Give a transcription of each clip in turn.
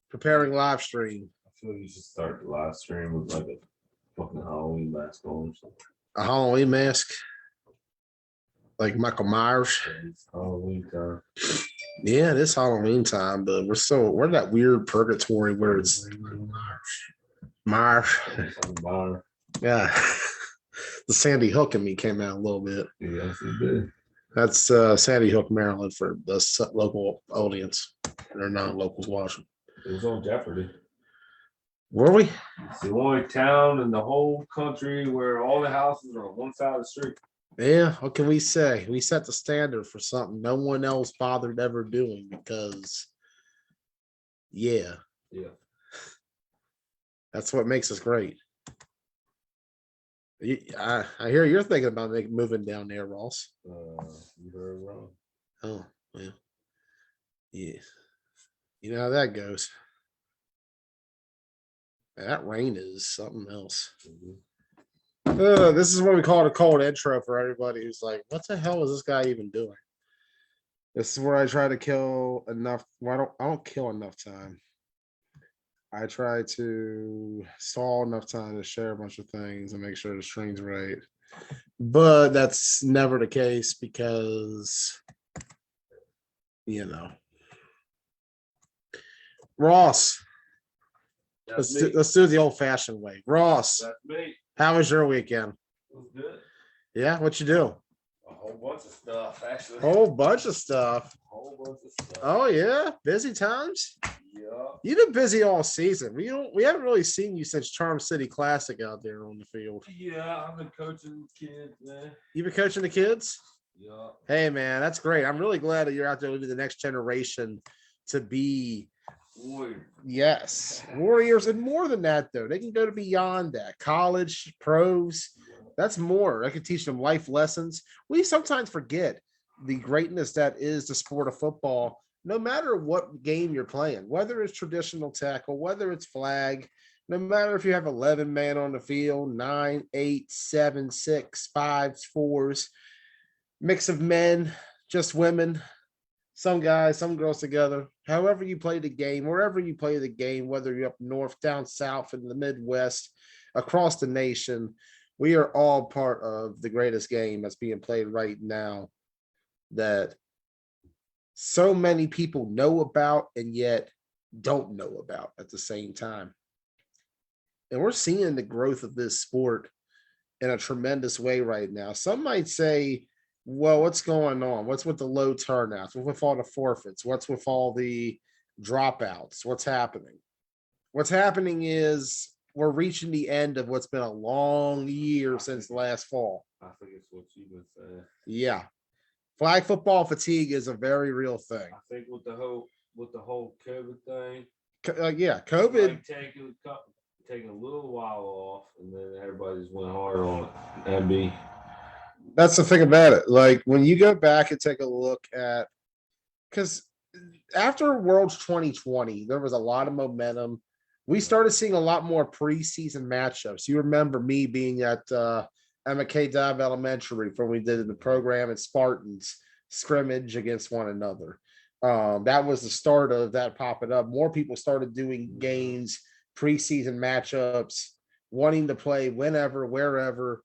preparing live stream. I feel like you should start the live stream with like a fucking Halloween mask on or something. A Halloween mask, like Michael Myers. It's Halloween time. Yeah, it is Halloween time, but we're in that weird purgatory where it's Myers. Yeah, the Sandy Hook in me came out a little bit. Yes, it did. That's Sandy Hook, Maryland, for the local audience. They're not locals watching. It was on Jeopardy. Were we? It's the only town in the whole country where all the houses are on one side of the street. Yeah, what can we say? We set the standard for something no one else bothered ever doing because, yeah, that's what makes us great. I hear you're thinking about moving down there, Ross. You heard wrong. Oh, well, yeah. You know how that goes. That rain is something else. This is what we call it a cold intro for everybody who's like, what the hell is this guy even doing? This is where I try to kill enough. Well, I don't kill enough time. I try to stall enough time to share a bunch of things and make sure the stream's right. But that's never the case because, you know. Ross. Let's do it the old-fashioned way. Ross, That's me. how was your weekend? It was good. Yeah, what you do? A whole bunch of stuff, actually. Whole bunch of stuff. Whole bunch of stuff. Oh yeah, busy times. Yeah. You've been busy all season. We haven't really seen you since Charm City Classic out there on the field. Yeah, I've been coaching kids, man. You been coaching the kids? Yeah. Hey man, that's great. I'm really glad that you're out there leading the next generation to be warriors, and more than that though. They can go to beyond that. College, pros, that's more. I can teach them life lessons. We sometimes forget the greatness that is the sport of football, no matter what game you're playing, whether it's traditional tackle, whether it's flag, no matter if you have 11 man on the field, 9, 8, 7, 6, 5s, 4s, mix of men, just women, some guys, some girls together. However you play the game, wherever you play the game, whether you're up north, down south, in the Midwest, across the nation, we are all part of the greatest game that's being played right now that so many people know about and yet don't know about at the same time. And we're seeing the growth of this sport in a tremendous way right now. Some might say, well, what's going on? What's with the low turnouts? What's with all the forfeits? What's with all the dropouts? What's happening? What's happening is we're reaching the end of what's been a long year since last fall. I think it's what you've been saying. Yeah. Flag football fatigue is a very real thing. I think with the whole COVID thing. Yeah, COVID. Like taking a little while off, and then everybody just went hard on it. MB. That's the thing about it. Like when you go back and take a look at, because after Worlds 2020, there was a lot of momentum. We started seeing a lot more preseason matchups. You remember me being at McKay Dive Elementary when we did the program at Spartans scrimmage against one another. That was the start of that popping up. More people started doing games, preseason matchups, wanting to play whenever, wherever.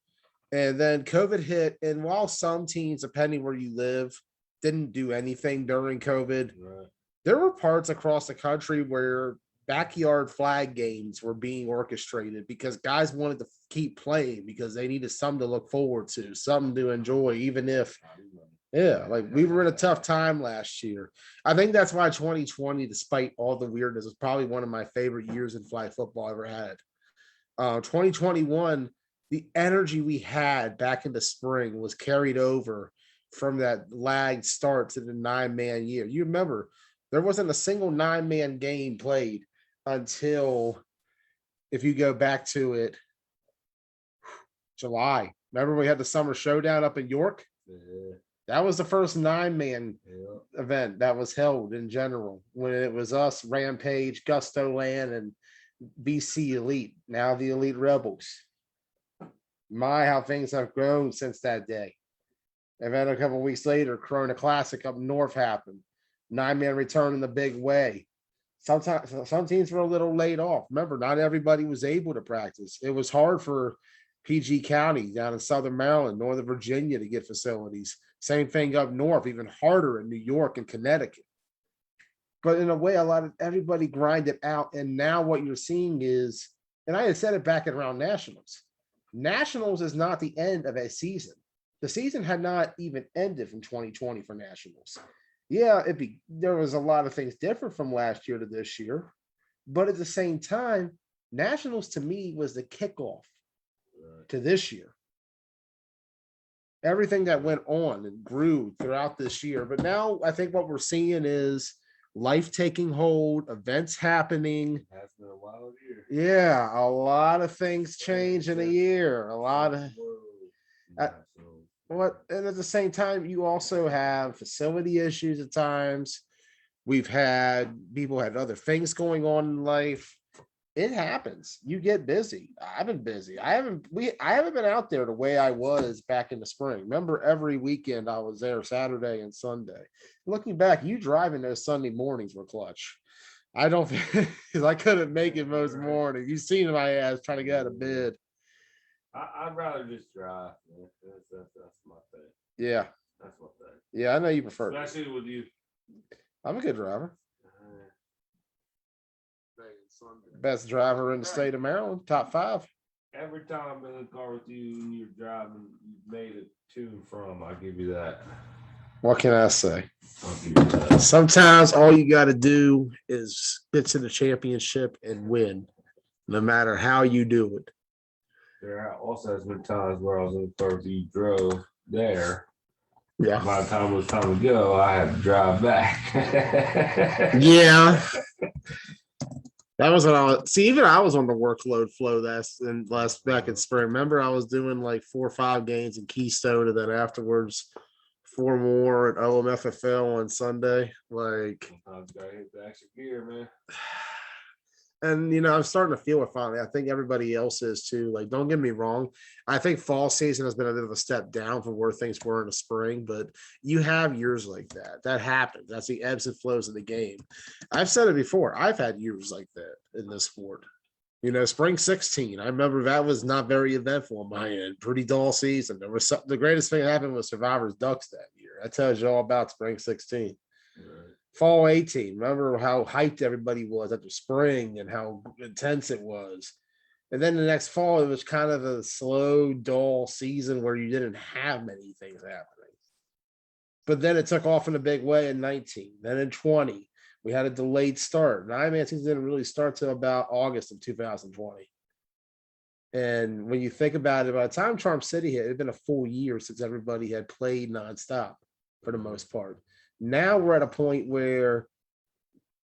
And then COVID hit. And while some teams, depending where you live, didn't do anything during COVID, Right. There were parts across the country where backyard flag games were being orchestrated because guys wanted to keep playing because they needed something to look forward to, something to enjoy, even if, like we were in a tough time last year. I think that's why 2020, despite all the weirdness, was probably one of my favorite years in flag football I ever had. 2021, the energy we had back in the spring was carried over from that lagged start to the 9-man year. You remember there wasn't a single 9-man game played until, if you go back to it, July. Remember we had the summer showdown up in York? Yeah. That was the first 9-man event that was held in general, when it was us, Rampage, Gusto Land, and BC Elite, now the Elite Rebels. My, how things have grown since that day. And then a couple of weeks later, Corona Classic up north happened. 9-man return in the big way. Sometimes some teams were a little laid off. Remember, not everybody was able to practice. It was hard for PG County down in Southern Maryland, Northern Virginia to get facilities. Same thing up north, even harder in New York and Connecticut. But in a way, a lot of everybody grinded out. And now what you're seeing is, and I had said it back at around nationals. Nationals is not the end of a season. The season had not even ended from 2020 for nationals. Yeah, there was a lot of things different from last year to this year, but at the same time, nationals to me was the kickoff to this year. Everything that went on and grew throughout this year, but now I think what we're seeing is life taking hold, events happening. Has been a wild year. Yeah, a lot of things change in a year. A lot of and at the same time, you also have facility issues at times. We've had people had other things going on in life. It happens. You get busy. I've been busy. I haven't been out there the way I was back in the spring. Remember, every weekend I was there Saturday and Sunday. Looking back, you driving those Sunday mornings were clutch. I don't because I couldn't make it most mornings. You've seen my ass trying to get out of bed. I'd rather just drive. That's my thing. Yeah. That's my thing. Yeah, I know you prefer. Especially with you. I'm a good driver. Best driver in the state of Maryland, top 5. Every time I'm in the car with you and you're driving, you've made it to and from. I'll give you that. What can I say? I'll give you that. Sometimes all you got to do is get to the championship and win, no matter how you do it. There also has been times where I was in the car with you, drove there. Yeah. By the time it was time to go, I had to drive back. Yeah. That was when even I was on the workload flow last back in spring. Remember, I was doing like 4 or 5 games in Keystone, and then afterwards 4 more at OMFFL on Sunday. Like, sometimes gotta hit the extra gear, man. And I'm starting to feel it finally. I think everybody else is too. Like, don't get me wrong. I think fall season has been a bit of a step down from where things were in the spring, but you have years like that. That happens. That's the ebbs and flows of the game. I've said it before. I've had years like that in this sport. Spring 16. I remember that was not very eventful on my end. Pretty dull season. There was something. The greatest thing that happened was Survivors Ducks that year. That tells you all about spring 16. Right. Fall 18. Remember how hyped everybody was after spring and how intense it was. And then the next fall, it was kind of a slow, dull season where you didn't have many things happening. But then it took off in a big way in 19. Then in 20, we had a delayed start. 9-man season didn't really start till about August of 2020. And when you think about it, by the time Charm City hit, it had been a full year since everybody had played nonstop for the most part. Now we're at a point where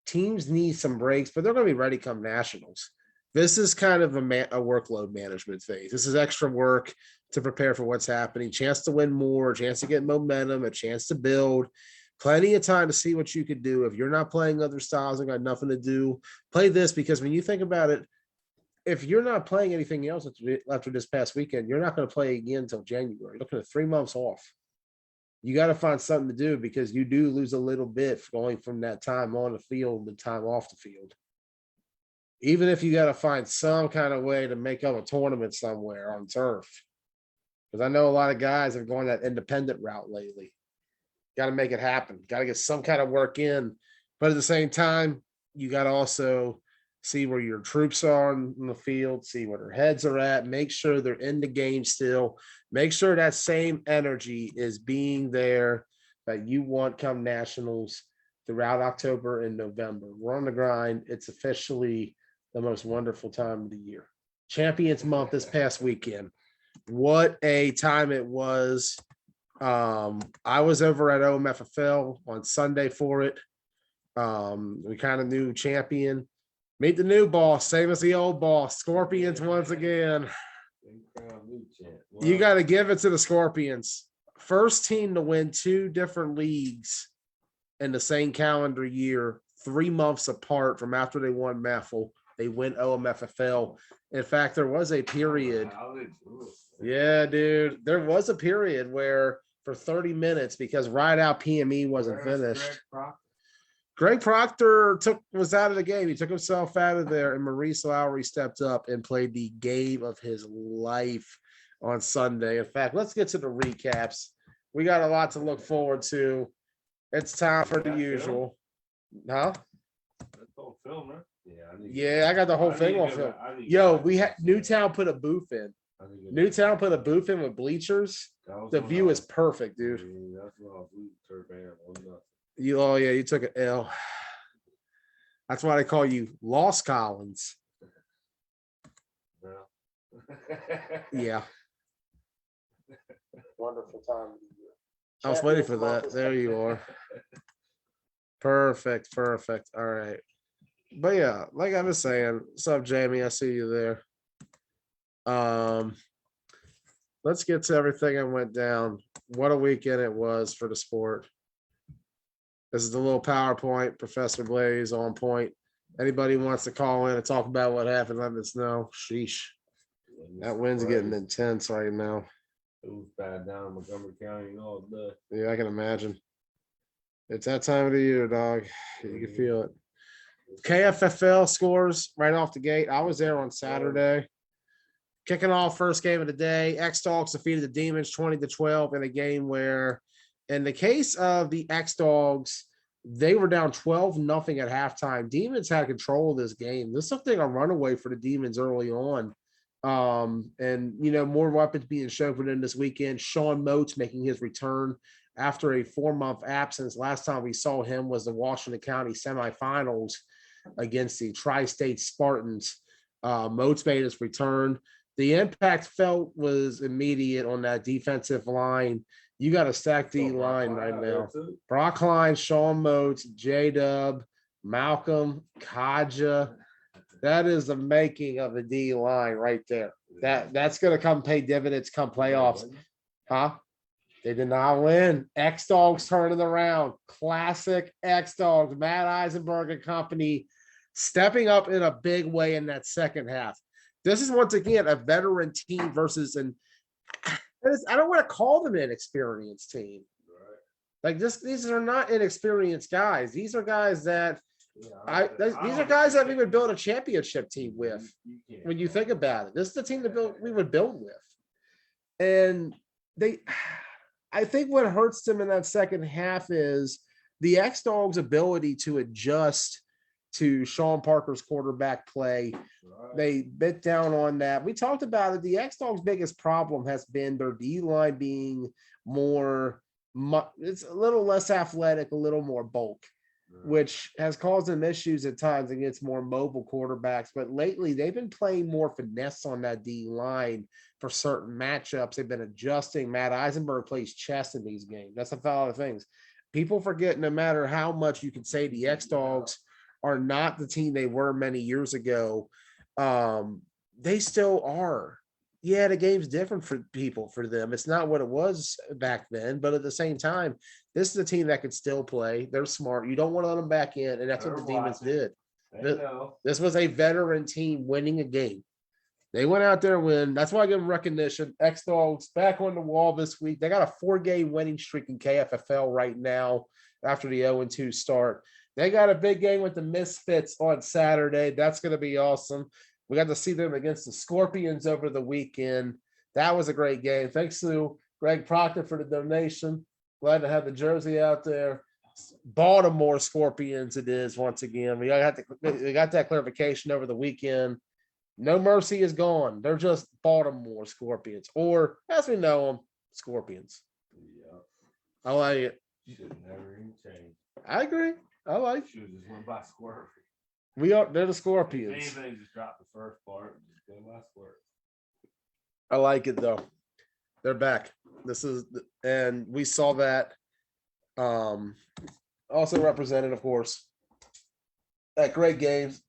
teams need some breaks, but they're going to be ready come nationals. This is kind of a workload management phase. This is extra work to prepare for what's happening, chance to win more, chance to get momentum, a chance to build. Plenty of time to see what you could do. If you're not playing other styles and got nothing to do, play this, because when you think about it, if you're not playing anything else after this past weekend, you're not going to play again until January. You're looking at 3 months off. You got to find something to do, because you do lose a little bit going from that time on the field to time off the field. Even if you got to find some kind of way to make up a tournament somewhere on turf. Because I know a lot of guys have gone that independent route lately. Got to make it happen. Got to get some kind of work in. But at the same time, you got to also see where your troops are on the field, see where their heads are at, make sure they're in the game still, make sure that same energy is being there that you want come nationals throughout October and November. We're on the grind. It's officially the most wonderful time of the year. Champions Month this past weekend. What a time it was. I was over at OMFFL on Sunday for it. We kind of knew champion. Meet the new boss, same as the old boss. Scorpions once again. You got to give it to the Scorpions. First team to win 2 different leagues in the same calendar year, 3 months apart from after they won MEFL. They went OMFFL. In fact, there was a period. Yeah, dude. There was a period where for 30 minutes, because Ride Out PME wasn't finished. Greg Proctor was out of the game. He took himself out of there, and Maurice Lowry stepped up and played the game of his life on Sunday. In fact, let's get to the recaps. We got a lot to look forward to. It's time for the usual. Huh? That's all film, right? Yeah, I got the whole thing on film. Yo, we had Newtown put a booth in. Newtown put a booth in with bleachers. The view is perfect, dude. You took an L. That's why they call you Lost Collins. Yeah. Wonderful time. I was waiting for that. There you are. Perfect. All right. But yeah, like I was saying, what's up, Jamie? I see you there. Let's get to everything that went down. What a weekend it was for the sport. This is the little PowerPoint. Professor Blaze on point. Anybody wants to call in and talk about what happened, let us know. Sheesh. That wind's getting intense right now. It was bad down in Montgomery County all day. Yeah, I can imagine. It's that time of the year, dog. You can feel it. KFFL scores right off the gate. I was there on Saturday. Kicking off first game of the day, X-Dogs defeated the Demons 20-12 in a game where, in the case of the X-Dogs, they were down 12-0 at halftime. Demons had control of this game. This is something a runaway for the Demons early on. And, more weapons being shown for them this weekend. Sean Moats making his return after a 4-month absence. Last time we saw him was the Washington County semifinals against the Tri-State Spartans. Moats made his return. The impact felt was immediate on that defensive line. You got a stacked D line right now. Brock Klein, Sean Moats, J-Dub, Malcolm, Kaja. That is the making of the D line right there. That's going to come pay dividends come playoffs. Huh? They did not win. X-Dogs turning around. Classic X-Dogs. Matt Eisenberg and company stepping up in a big way in that second half. This is once again a veteran team versus I don't want to call them an inexperienced team. Like these are not inexperienced guys. These are guys that these are guys that we would build a championship team with. When you think about it, this is the team we would build with. And I think what hurts them in that second half is the X-Dogs' ability to adjust to Sean Parker's quarterback play. They bit down on that. We talked about it. The X-Dogs' biggest problem has been their D-line being it's a little less athletic, a little more bulk, which has caused them issues at times against more mobile quarterbacks. But lately, they've been playing more finesse on that D-line for certain matchups. They've been adjusting. Matt Eisenberg plays chess in these games. That's a lot of things. People forget no matter how much you can say the X-Dogs are not the team they were many years ago. They still are. Yeah, the game's different for them. It's not what it was back then, but at the same time, this is a team that can still play. They're smart. You don't want to let them back in, and that's what the Demons did. This was a veteran team winning a game. They went out there and win. That's why I give them recognition. X-Dogs back on the wall this week. They got a 4-game winning streak in KFFL right now after the 0-2 start. They got a big game with the Misfits on Saturday. That's going to be awesome. We got to see them against the Scorpions over the weekend. That was a great game. Thanks to Greg Proctor for the donation. Glad to have the jersey out there. Baltimore Scorpions it is once again. We got that clarification over the weekend. No Mercy is gone. They're just Baltimore Scorpions, or as we know them, Scorpions. Yeah. I like it. Should never even change. I agree. I like it. Should just went by Scorpions. They're the Scorpions. Anything, just drop the first part. Just go by Scorpions. I like it though. They're back. And we saw that. Also represented, of course, at great games,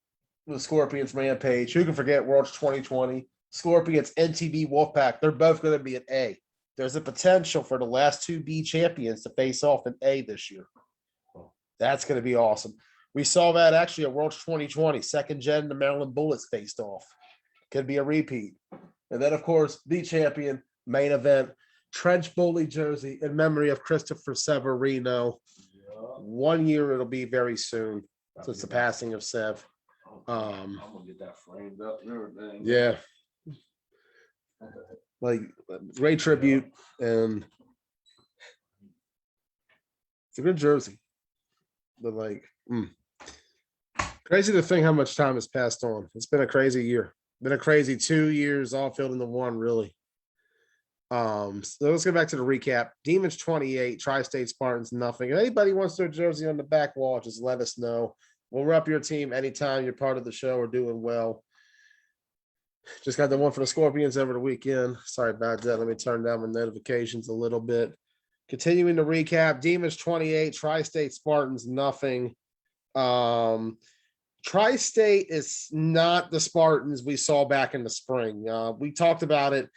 the Scorpions Rampage. Who can forget Worlds 2020? Scorpions, NTB Wolfpack. They're both going to be an A. There's a potential for the last two B champions to face off in A this year. That's going to be awesome. We saw that actually at Worlds 2020. Second gen, the Maryland Bullets faced off. Could be a repeat. And then, of course, the champion, main event, trench bully jersey in memory of Christopher Severino. 1 year it'll be very soon since the passing of Sev. I'm gonna get that framed up and everything. Yeah. Like great tribute, and it's a good jersey. But like crazy to think how much time has passed on. It's been a crazy year. Been a crazy 2 years, all filled into one, really. So let's go back to the recap. Demons 28, Tri-State Spartans nothing. If anybody wants their jersey on the back wall, just let us know. We'll rep your team anytime you're part of the show or doing well. Just got the one for the Scorpions over the weekend. Sorry about that. Let me turn down my notifications a little bit. Continuing the recap, Demons 28, Tri-State Spartans nothing. Tri-State is not the Spartans we saw back in the spring. We talked about it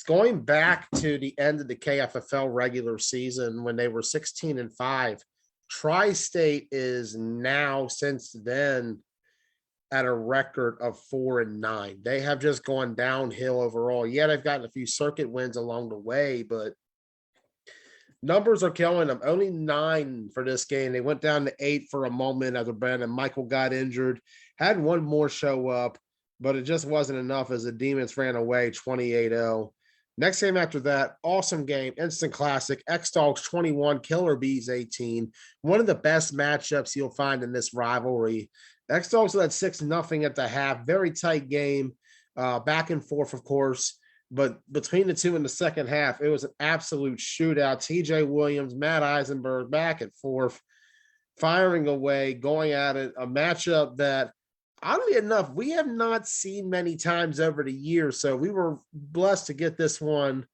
going back to the end of the KFFL regular season when they were 16-5. Tri-State is now, since then, at a record of 4-9. They have just gone downhill overall. Yeah, they've gotten a few circuit wins along the way, but numbers are killing them. Only 9 for this game. They went down to 8 for a moment after Brandon Michael got injured. Had one more show up, but it just wasn't enough as the Demons ran away 28-0. Next game after that, awesome game, instant classic. X-Dogs 21, Killer Bees 18. One of the best matchups you'll find in this rivalry. X-Dogs led 6-0 at the half. Very tight game, back and forth, of course. But between the two in the second half, it was an absolute shootout. TJ Williams, Matt Eisenberg back and forth, firing away, going at it. A matchup that, oddly enough, we have not seen many times over the years. So we were blessed to get this one.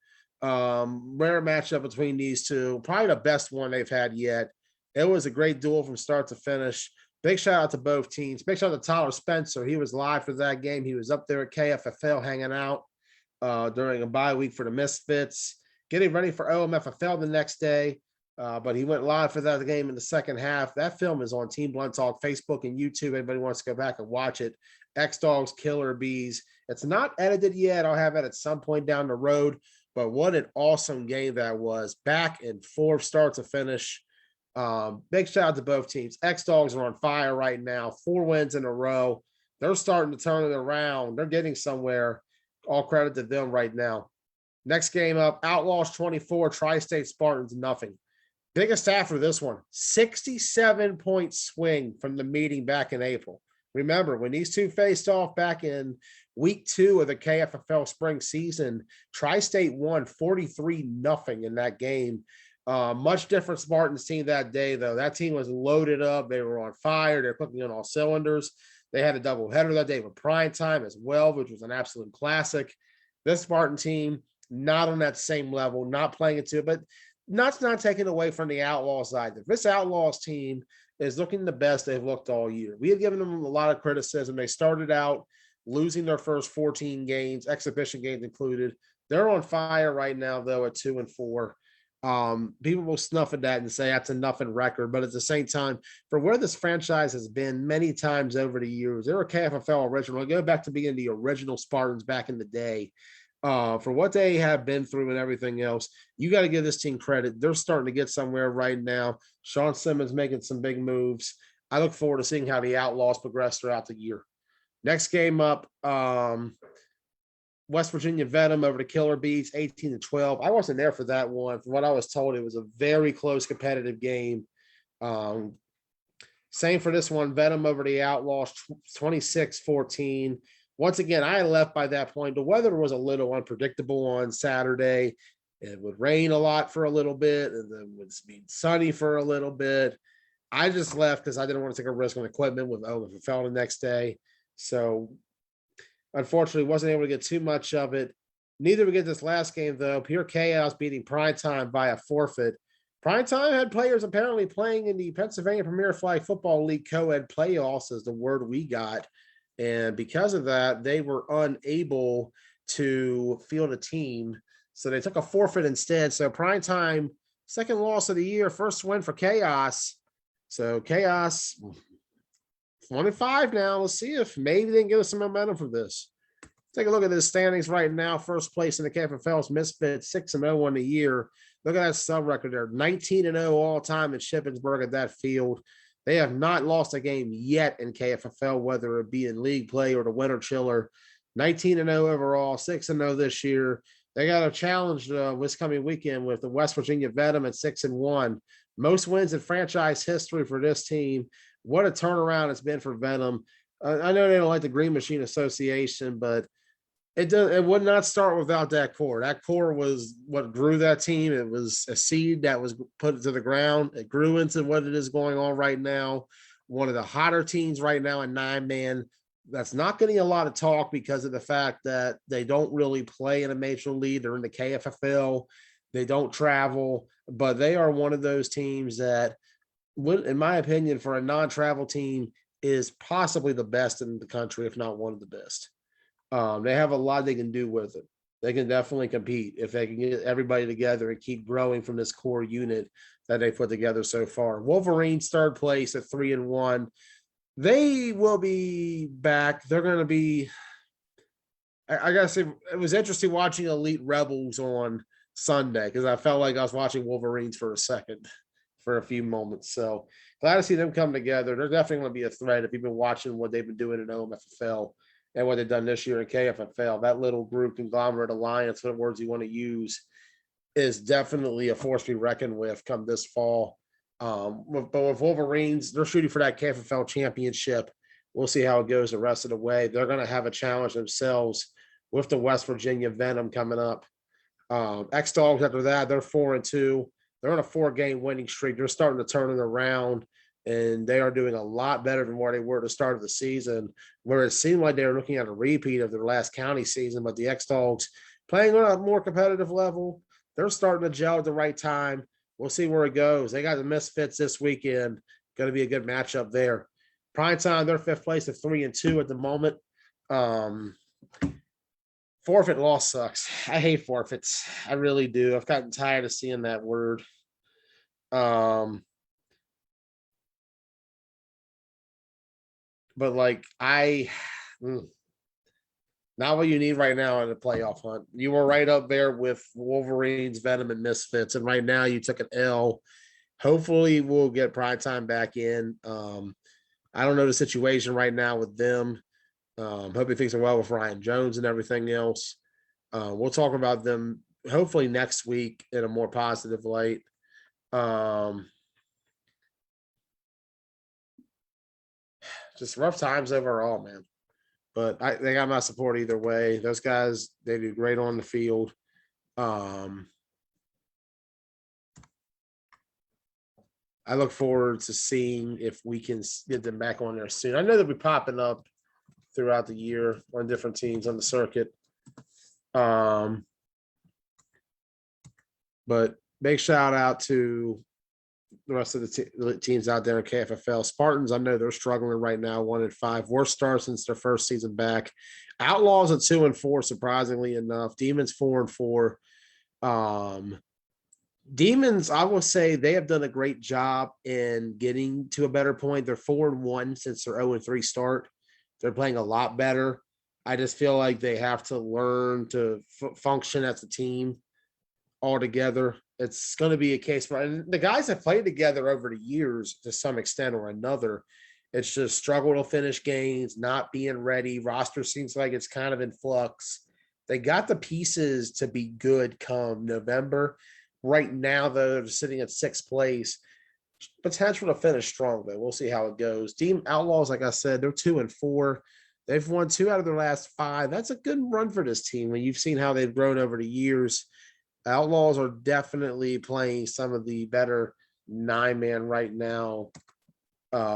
Rare matchup between these two. Probably the best one they've had yet. It was a great duel from start to finish. Big shout out to both teams. Big shout out to Tyler Spencer. He was live for that game. He was up there at KFFL hanging out during a bye week for the Misfits, getting ready for OMFFL the next day. But he went live for that game in the second half. That film is on Team Blunt Talk, Facebook, and YouTube. Anybody wants to go back and watch it. X-Dogs, Killer Bees. It's not edited yet. I'll have it at some point down the road. But what an awesome game that was. Back and forth, start to finish. Big shout out to both teams. X-Dogs are on fire right now. 4 wins in a row. They're starting to turn it around. They're getting somewhere. All credit to them right now. Next game up, Outlaws 24, Tri-State Spartans nothing. Biggest after this one, 67-point swing from the meeting back in April. Remember, when these two faced off back in week 2 of the KFFL spring season, Tri-State won 43-0 in that game. Much different Spartans team that day, though. That team was loaded up. They were on fire. They're cooking on all cylinders. They had a doubleheader that day with prime time as well, which was an absolute classic. This Spartan team, not on that same level, not playing it to, but not taking away from the Outlaws either. This Outlaws team is looking the best they've looked all year. We have given them a lot of criticism. They started out losing their first 14 games, exhibition games included. They're on fire right now, though, at 2-4. People will snuff at that and say that's a nothing record, but at the same time, for where this franchise has been many times over the years, they were KFFL original. Go back to being the original Spartans back in the day. For what they have been through and everything else, you got to give this team credit. They're starting to get somewhere right now. Sean Simmons making some big moves. I look forward to seeing how the Outlaws progress throughout the year. Next game up, West Virginia Venom over the Killer Bees, 18-12. I wasn't there for that one. From what I was told, it was a very close competitive game. Same for this one, Venom over the Outlaws, 26-14. Once again, I left by that point. The weather was a little unpredictable on Saturday. It would rain a lot for a little bit, and then it would be sunny for a little bit. I just left because I didn't want to take a risk on equipment with OMFFL the next day. So, unfortunately, wasn't able to get too much of it. Neither we get this last game, though. Pure Chaos beating Primetime by a forfeit. Primetime had players apparently playing in the Pennsylvania Premier Flag Football League co-ed playoffs, is the word we got. And because of that, they were unable to field a team. So they took a forfeit instead. So Primetime, second loss of the year, first win for Chaos. So Chaos 1-5 now. Let's see if maybe they can give us some momentum from this. Take a look at the standings right now. First place in the KFFL's Misfits, 6-0 on the year. Look at that sub record there, 19-0 all time in Shippensburg at that field. They have not lost a game yet in KFFL, whether it be in league play or the winter chiller. 19-0 overall, 6-0 this year. They got a challenge this coming weekend with the West Virginia Venom at 6-1. Most wins in franchise history for this team. What a turnaround it's been for Venom. I know they don't like the Green Machine Association, but it would not start without that core. That core was what grew that team. It was a seed that was put to the ground. It grew into what it is going on right now. One of the hotter teams right now in 9-man. That's not getting a lot of talk because of the fact that they don't really play in a major league. They're in the KFFL. They don't travel, but they are one of those teams that, in my opinion, for a non-travel team, is possibly the best in the country, if not one of the best. They have a lot they can do with it. They can definitely compete if they can get everybody together and keep growing from this core unit that they put together so far. Wolverines third place at 3-1. They will be back. They're going to be. I guess it was interesting watching Elite Rebels on Sunday because I felt like I was watching Wolverines for a few moments. So glad to see them come together. They're definitely going to be a threat if you've been watching what they've been doing in OMFFL and what they've done this year in KFFL. That little group conglomerate alliance, what words you want to use, is definitely a force to be reckoned with come this fall. But with Wolverines, they're shooting for that KFFL championship. We'll see how it goes the rest of the way. They're going to have a challenge themselves with the West Virginia Venom coming up. X-Dogs after that, they're 4-2. They're on a 4-game winning streak. They're starting to turn it around, and they are doing a lot better than where they were at the start of the season, where it seemed like they were looking at a repeat of their last county season. But the X-Dogs playing on a more competitive level, they're starting to gel at the right time. We'll see where it goes. They got the Misfits this weekend. Going to be a good matchup there. Prime time, they're fifth place at 3-2 at the moment. Forfeit loss sucks. I hate forfeits. I really do. I've gotten tired of seeing that word. But like not what you need right now in a playoff hunt. You were right up there with Wolverines, Venom, and Misfits, and right now you took an L. Hopefully, we'll get prime time back in. I don't know the situation right now with them. Hoping things are well with Ryan Jones and everything else. We'll talk about them hopefully next week in a more positive light. Just rough times overall, man. But they got my support either way. Those guys, they do great on the field. I look forward to seeing if we can get them back on there soon. I know they'll be popping up throughout the year on different teams on the circuit. But big shout out to the rest of the teams out there in KFFL. Spartans, I know they're struggling right now, 1-5. Worst start since their first season back. Outlaws at 2-4, surprisingly enough. Demons 4-4. Demons, I will say they have done a great job in getting to a better point. They're 4-1 since their 0-3 start. They're playing a lot better. I just feel like they have to learn to function as a team all together. It's going to be a case where the guys have played together over the years to some extent or another. It's just struggle to finish games, not being ready. Roster seems like it's kind of in flux. They got the pieces to be good come November. Right now, though, they're sitting at sixth place. Potential to finish strong, though. We'll see how it goes. Team Outlaws, like I said, they're 2-4. They've won 2 out of their last 5. That's a good run for this team when you've seen how they've grown over the years. Outlaws are definitely playing some of the better 9-man right now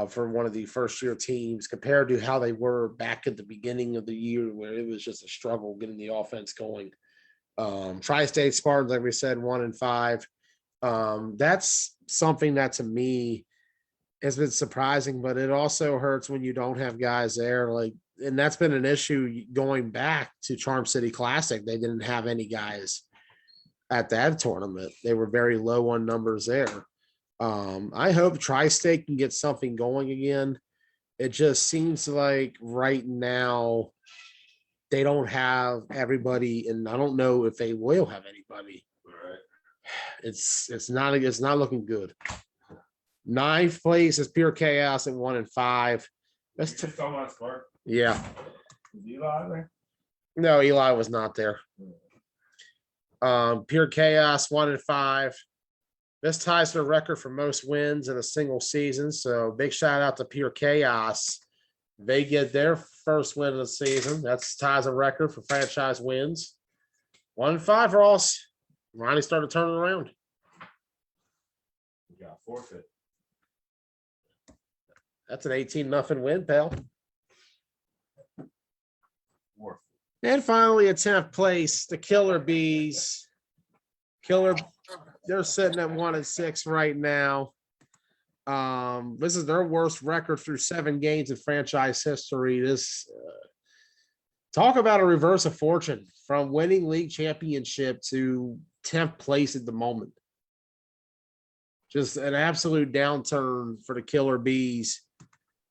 for one of the first-year teams compared to how they were back at the beginning of the year where it was just a struggle getting the offense going. Tri-State Spartans, like we said, 1-5. That's something that to me has been surprising, but it also hurts when you don't have guys there. And that's been an issue going back to Charm City Classic. They didn't have any guys at that tournament. They were very low on numbers there. I hope Tri-State can get something going again. It just seems like right now they don't have everybody, and I don't know if they will have anybody. Right. It's not looking good. 9th place is pure chaos at 1-5. That's Talking about Spark. yeah. Is Eli there? No, Eli was not there. Pure chaos 1-5. This ties the record for most wins in a single season. So big shout out to Pure Chaos. They get their first win of the season. That's ties a record for franchise wins. 1-5 for us. Ronnie started turning around. We got forfeit. That's an 18-0 win, pal. Forfeit. And finally, at 10th place, the Killer Bees. They're sitting at 1-6 right now. This is their worst record through 7 games in franchise history. This talk about a reverse of fortune from winning league championship to 10th place at the moment. Just an absolute downturn for the Killer Bees.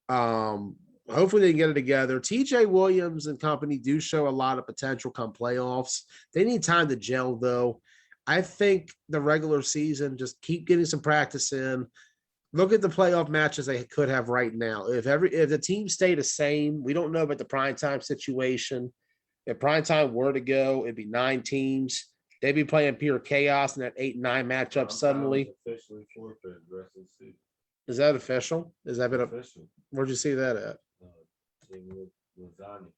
Hopefully they can get it together. TJ Williams and company do show a lot of potential come playoffs. They need time to gel, though. I think the regular season, just keep getting some practice in. Look at the playoff matches they could have right now. If the teams stay the same, we don't know about the primetime situation. If primetime were to go, it'd be 9 teams. They'd be playing pure chaos in that 8-9 matchup suddenly. Officially forfeit the rest of the season. Is that official? Is that been Official. where'd you see that at? With Donnie.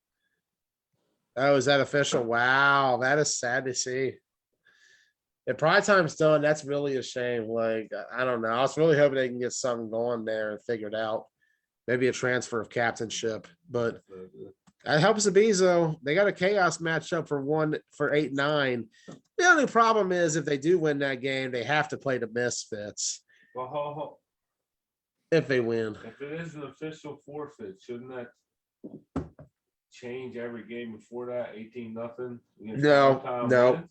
Oh, is that official? Wow, that is sad to see. If primetime's done, that's really a shame. Like, I don't know. I was really hoping they can get something going there and figured out. Maybe a transfer of captainship, but that helps the Bees, though. They got a chaos matchup for 8-9. The only problem is if they do win that game, they have to play the Misfits Well, if they win. if it is an official forfeit, shouldn't that change every game before that? 18-0.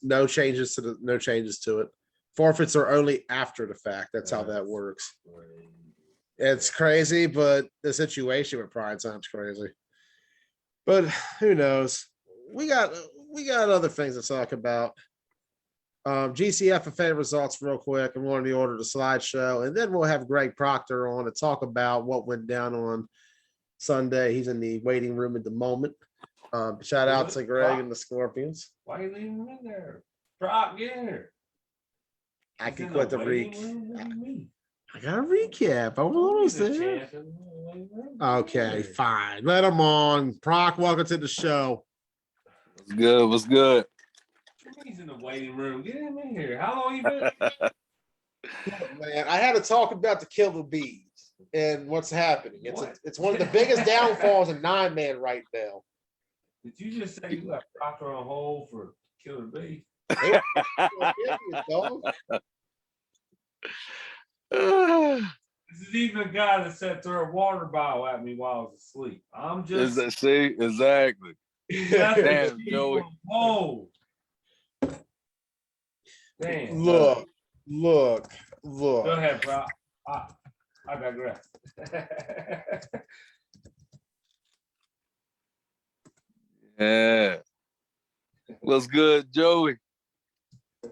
No changes to it. Forfeits are only after the fact. That's how that works. It's crazy, but the situation with primetime's crazy. But who knows? We got other things to talk about. GCFFA results real quick. I'm going to order the slideshow, and then we'll have Greg Proctor on to talk about what went down on Sunday. He's in the waiting room at the moment. Shout out to Greg and the Scorpions. Why are you leaving him in there? Proc, get in here. I can quit the I got a recap. I was almost there. Okay, fine. Let him on. Proc, welcome to the show. What's good? What's good? He's in the waiting room. Get him in here. How long you been? Man, I had to talk about the Killer Bees and what's happening. It's one of the biggest downfalls in 9-man right now. Did you just say you left Proctor on hold for Killer Bee? This is even a guy that said throw a water bottle at me while I was asleep. I'm just exactly. Damn, Joey. Oh, damn. Look. Go ahead, bro. I digress. Yeah. What's good, Joey?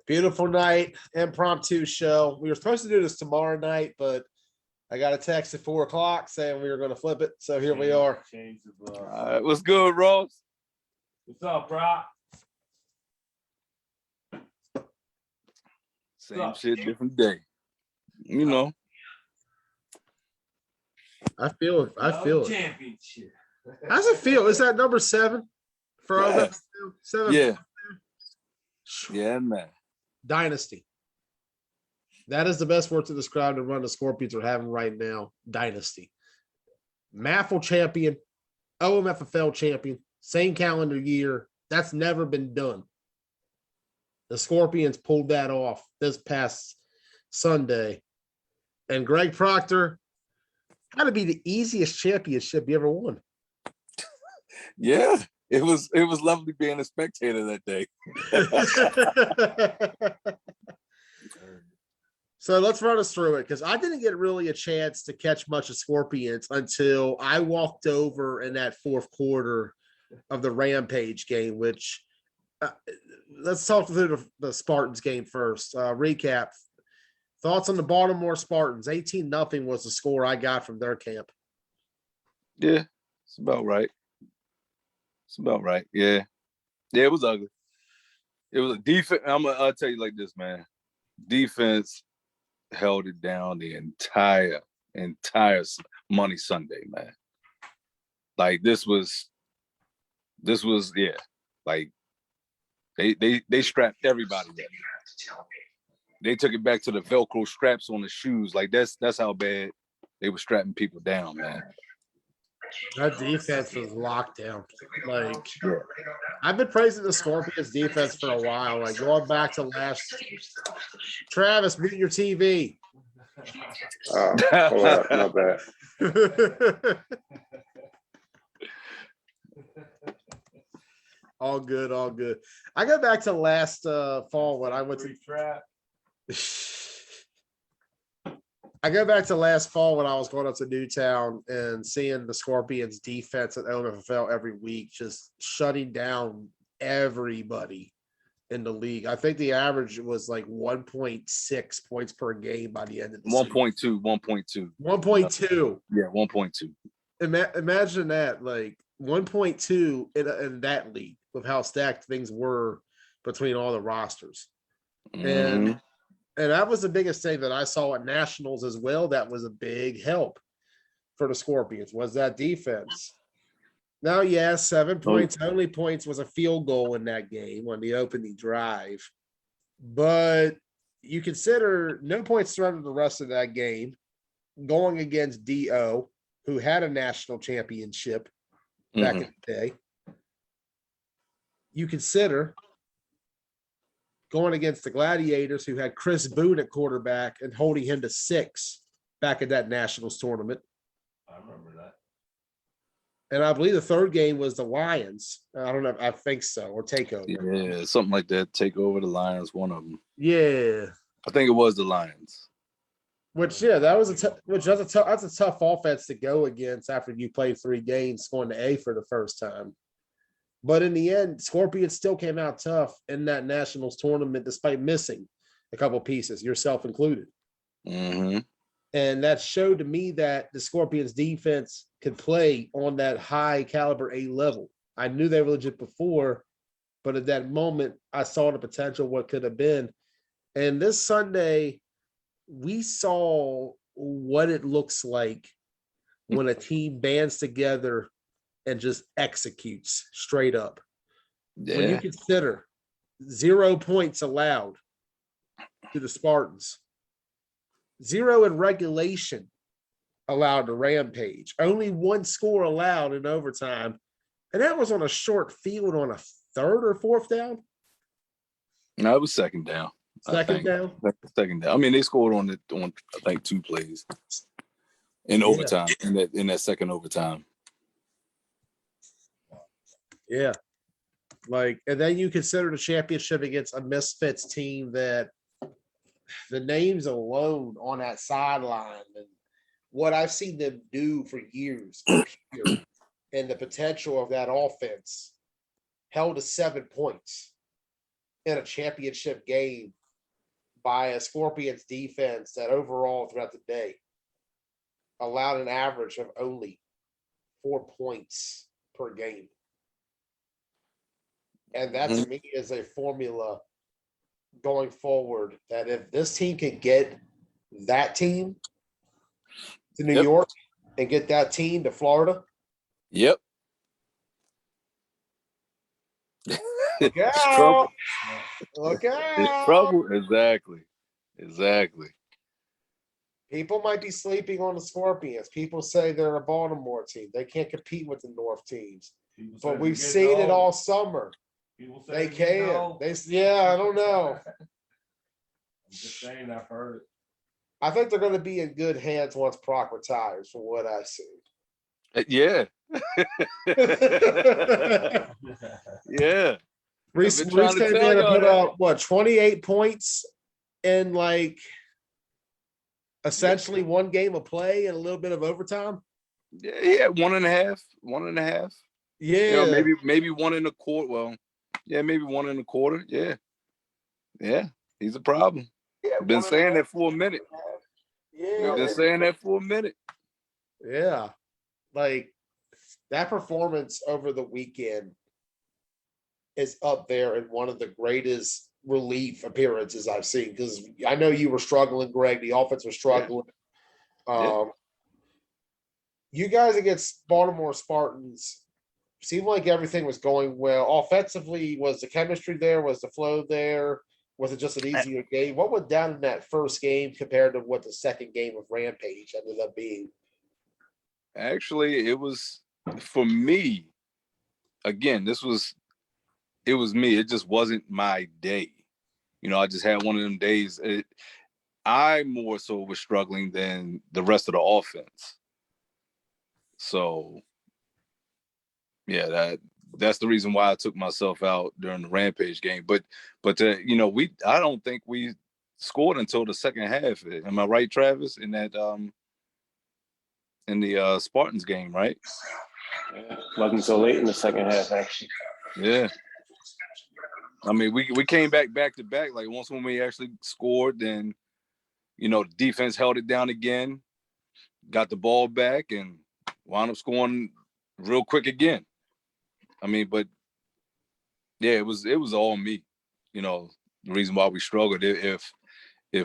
Beautiful night, impromptu show. We were supposed to do this tomorrow night, but I got a text at 4:00 saying we were going to flip it. So here we are. Change the blood. All right, what's good, Ross? What's up, bro? Same shit, different day. You know. I feel it. Championship. How's it feel? Is that number 7 for Yeah. 7? Yeah, man. Dynasty. That is the best word to describe the run the Scorpions are having right now. Dynasty. MAFL champion, OMFFL champion, same calendar year. That's never been done. The Scorpions pulled that off this past Sunday. And Greg Proctor had to be the easiest championship you ever won. Yeah, it was lovely being a spectator that day. So let's run us through it, because I didn't get really a chance to catch much of Scorpions until I walked over in that fourth quarter of the Rampage game, which let's talk through the Spartans game first. Recap. Thoughts on the Baltimore Spartans? 18-0 was the score I got from their camp. Yeah, it's about right. It's about right. Yeah. Yeah, it was ugly. It was a defense. I'll tell you like this, man. Defense held it down the entire Money Sunday, man. Like this was yeah. Like they strapped everybody up. They took it back to the Velcro straps on the shoes. Like that's how bad they were strapping people down, man. That defense was locked down. Like, Yeah. I've been praising the Scorpions defense for a while. Like going back to last. Travis, mute your TV. Oh, my bad. All good, all good. I go back to last fall when I went to I go back to last fall when I was going up to Newtown and seeing the Scorpions defense at OFL every week, just shutting down everybody in the league. I think the average was like 1.6 points per game by the end of the 1.2. season. 1.2. 1.2. Yeah, 1.2. Imagine that, like 1.2 in that league with how stacked things were between all the rosters. Mm-hmm. And that was the biggest thing that I saw at Nationals as well. That was a big help for the Scorpions, was that defense. Now, yeah, 7 points, only points was a field goal in that game on the opening drive. But you consider no points thrown in the rest of that game, going against D.O., who had a national championship back in the day. You consider going against the Gladiators, who had Chris Boone at quarterback and holding him to 6 back at that Nationals tournament. I remember that. And I believe the third game was the Lions. I don't know. I think so. Or Takeover. Yeah, something like that. Take over the Lions, one of them. Yeah. I think it was the Lions. Which, yeah, that was that's a tough offense to go against after you play 3 games going to A for the first time. But in the end, Scorpions still came out tough in that Nationals tournament, despite missing a couple pieces, yourself included. Mm-hmm. And that showed to me that the Scorpions defense could play on that high caliber A level. I knew they were legit before, but at that moment, I saw the potential, what could have been. And this Sunday, we saw what it looks like when a team bands together and just executes straight up. Yeah. When you consider 0 points allowed to the Spartans, 0 in regulation allowed to Rampage, only 1 score allowed in overtime, and that was on a short field on a 3rd or 4th down. No, it was second down. Second down. I mean, they scored on I think 2 plays in overtime in that second overtime. Yeah. Like, and then you consider the championship against a Misfits team that the names alone on that sideline and what I've seen them do for years and the potential of that offense held to 7 points in a championship game by a Scorpions defense that overall throughout the day allowed an average of only 4 points per game. And that to me is a formula going forward that if this team can get that team to New York and get that team to Florida. Yep. Look out. Trouble. Look out. It's trouble. Exactly. People might be sleeping on the Scorpions. People say they're a Baltimore team. They can't compete with the North teams. But we've seen it all summer. They can. I don't know. I'm just saying, I've heard it. I think they're going to be in good hands once Proc retires, from what I see. Yeah. Yeah. Reese came in and put up, 28 points in like essentially 1 game of play and a little bit of overtime? Yeah, 1.5. Yeah. Maybe 1.25. Well, yeah, maybe 1.25. Yeah. Yeah. He's a problem. Been saying that for a minute. We've been saying that for a minute. Yeah. Like that performance over the weekend is up there in one of the greatest relief appearances I've seen. Because I know you were struggling, Greg. The offense was struggling. Yeah. You guys against Baltimore Spartans seemed like everything was going well. Offensively, was the chemistry there? Was the flow there? Was it just an easier game? What went down in that first game compared to what the second game of Rampage ended up being? Actually, it was for me. Again, it was me. It just wasn't my day. I just had one of them days. I more so was struggling than the rest of the offense. So, yeah, that's the reason why I took myself out during the Rampage game. But I don't think we scored until the second half. Am I right, Travis? In that in the Spartans game, right? Yeah, wasn't so late in the second half, actually. Yeah. I mean, we came back to back. Like once when we actually scored, then the defense held it down again, got the ball back, and wound up scoring real quick again. I mean, but yeah, it was all me. The reason why we struggled. If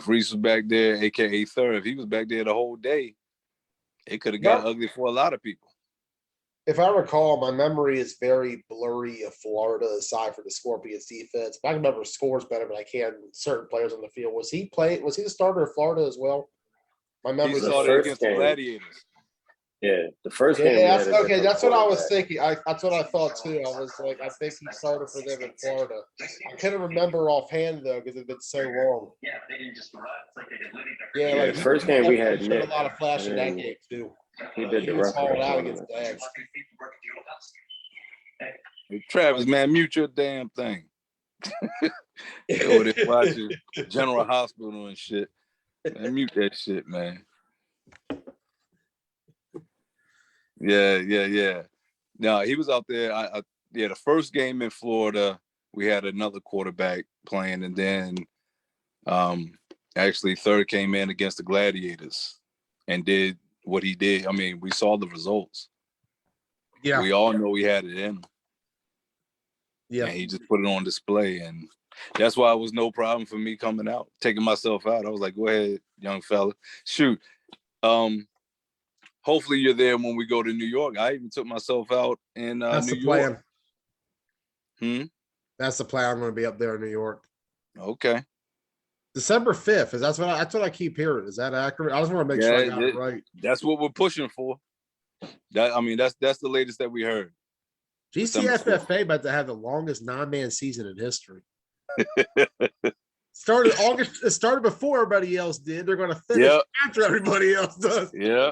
Reese was back there, aka Third, if he was back there the whole day, it could have got ugly for a lot of people. If I recall, my memory is very blurry of Florida, aside from the Scorpions defense. I can remember scores better than I can certain players on the field. Was he the starter of Florida as well? My memory He started against the Gladiators. Yeah, the first game. Yeah, that's what I was thinking. That's what I thought too. I was like, I think he started for them in Florida. I couldn't remember offhand though because it's been so long. Yeah, like the first game we had a lot of flash in that game too. He did the was called out referee. against Dags. Hey, Travis, man, mute your damn thing. Over there watching General Hospital and shit. Man, mute that shit, man. Yeah. No, he was out there. The first game in Florida, we had another quarterback playing, and then actually Third came in against the Gladiators and did what he did. I mean, we saw the results. Yeah. We all know he had it in him. Yeah. And he just put it on display. And that's why it was no problem for me coming out, taking myself out. I was like, go ahead, young fella. Shoot. Hopefully you're there when we go to New York. I even took myself out in That's New the plan. York. That's the plan. I'm going to be up there in New York. Okay. December 5th. That's what I keep hearing. Is that accurate? I just want to make sure I got it right. That's what we're pushing for. That's the latest that we heard. GCFFA about to have the longest 9-man season in history. Started August. It started before everybody else did. They're going to finish after everybody else does. Yeah.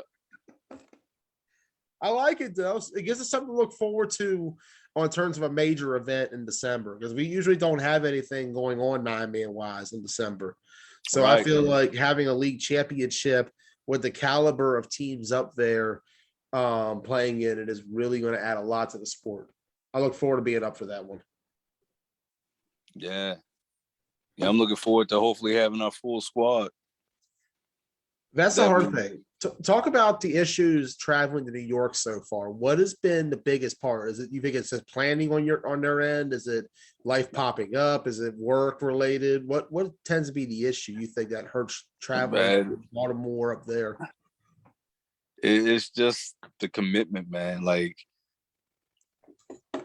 I like it though. It gives us something to look forward to on terms of a major event in December because we usually don't have anything going on 9-man wise in December. So I feel like having a league championship with the caliber of teams up there playing in it is really going to add a lot to the sport. I look forward to being up for that one. Yeah, I'm looking forward to hopefully having our full squad. That's the hard thing. Talk about the issues traveling to New York so far. What has been the biggest part? Is it you think it's just planning on their end? Is it life popping up? Is it work related? What tends to be the issue you think that hurts traveling to Baltimore up there? It's just the commitment, man. Like,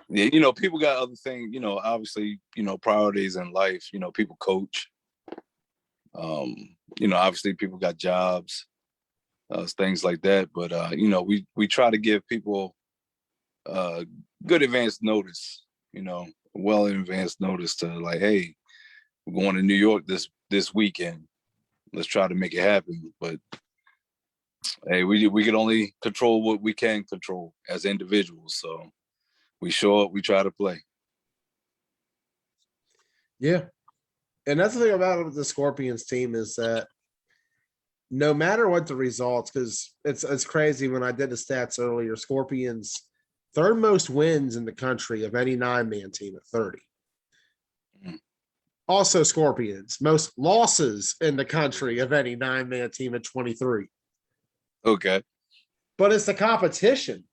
yeah, people got other things, obviously, priorities in life, people coach. Obviously people got jobs, things like that. But, we try to give people good advance notice, well in advance notice to like, hey, we're going to New York this weekend. Let's try to make it happen. But hey, we can only control what we can control as individuals. So we show up, we try to play. Yeah. And that's the thing about the Scorpions team is that no matter what the results, because it's crazy when I did the stats earlier, Scorpions Third most wins in the country of any 9-man team at 30. Also, Scorpions, most losses in the country of any 9-man team at 23. Okay. But it's the competition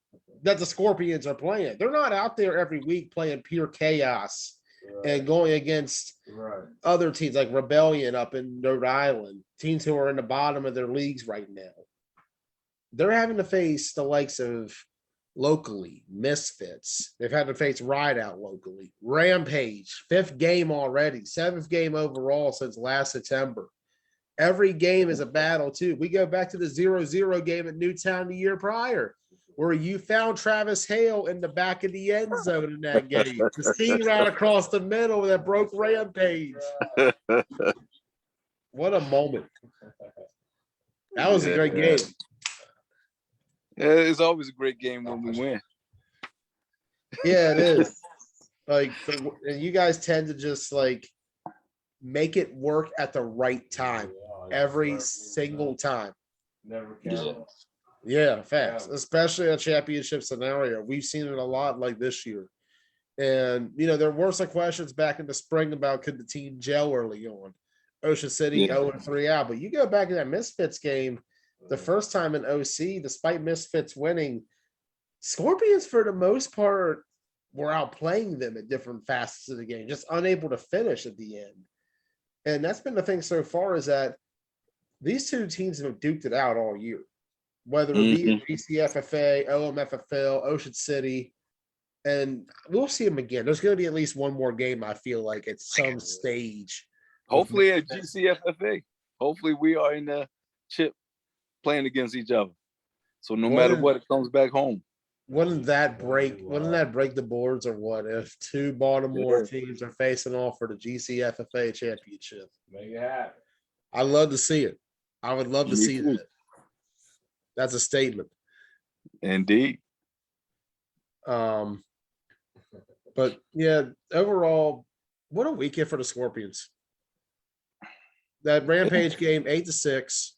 that the Scorpions are playing. They're not out there every week playing pure chaos and going against other teams like Rebellion up in Rhode Island, teams who are in the bottom of their leagues right now. They're having to face the likes of locally, Misfits. They've had to face Rideout locally. Rampage, 5th game already, 7th game overall since last September. Every game is a battle, too. We go back to the 0-0 game at Newtown the year prior, where you found Travis Hale in the back of the end zone in that game. The seam right across the middle that broke Rampage. What a moment. That was a great game. Yeah, it's always a great game when we win. Yeah, it is. Like, and you guys tend to just like make it work at the right time every single time. Never count. Yeah, facts. Especially a championship scenario. We've seen it a lot like this year. And, you know, there were some questions back in the spring about could the team gel early on. Ocean City 0-3 out. But you go back to that Misfits game, the first time in OC, despite Misfits winning, Scorpions, for the most part, were outplaying them at different facets of the game, just unable to finish at the end. And that's been the thing so far, is that these two teams have duked it out all year, whether it be in GCFFA, OMFFL, Ocean City, and we'll see them again. There's going to be at least one more game, I feel like, at some stage. Hopefully at GCFFA. Hopefully we are in the chip playing against each other. So no matter what, it comes back home. Wouldn't that break the boards, or what if 2 Baltimore teams are facing off for the GCFFA championship? Make it happen. I'd love to see it. I would love to see that. That's a statement. Indeed. But yeah, overall, what a weekend for the Scorpions. That Rampage game, 8-6.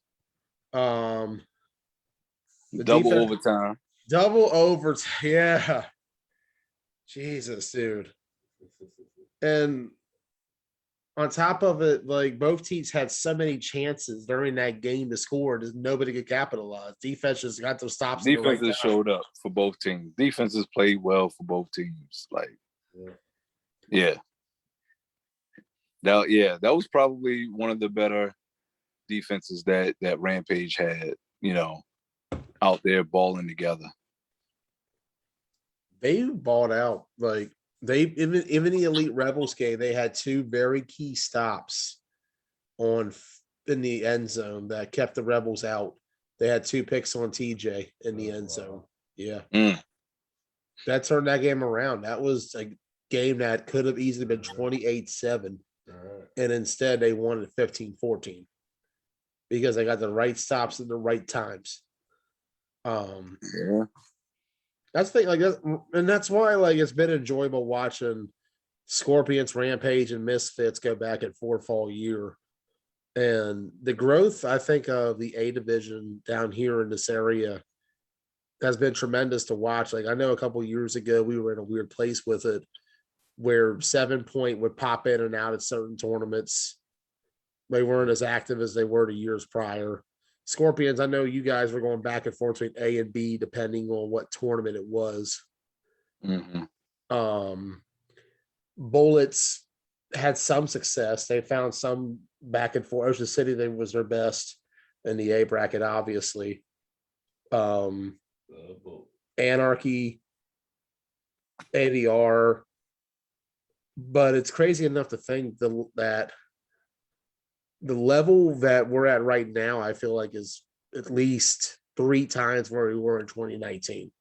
Double overtime. Double overtime. Yeah. Jesus, dude. And on top of it, like, both teams had so many chances during that game to score that nobody could capitalize. Defense just got those stops. Defenses showed up for both teams. Defenses played well for both teams. Like, that was probably one of the better defenses that Rampage had, you know, out there balling together. They balled out. Like, they even the Elite Rebels game, they had 2 very key stops in the end zone that kept the Rebels out. They had 2 picks on TJ in the end zone. Yeah. That turned that game around. That was a game that could have easily been 28-7. And instead they won at 15-14 because they got the right stops at the right times. That's the thing, like, and that's why, like, it's been enjoyable watching Scorpions, Rampage, and Misfits go back and forth all year. And the growth, I think, of the A division down here in this area has been tremendous to watch. Like, I know a couple of years ago we were in a weird place with it, where 7 Point would pop in and out at certain tournaments. They weren't as active as they were the years prior. Scorpions, I know you guys were going back and forth between A and B depending on what tournament it was. Bullets had some success. They found some back and forth. Ocean City, they was their best in the A bracket, obviously. Anarchy, ADR. But it's crazy enough to think that the level that we're at right now, I feel like, is at least 3 times where we were in 2019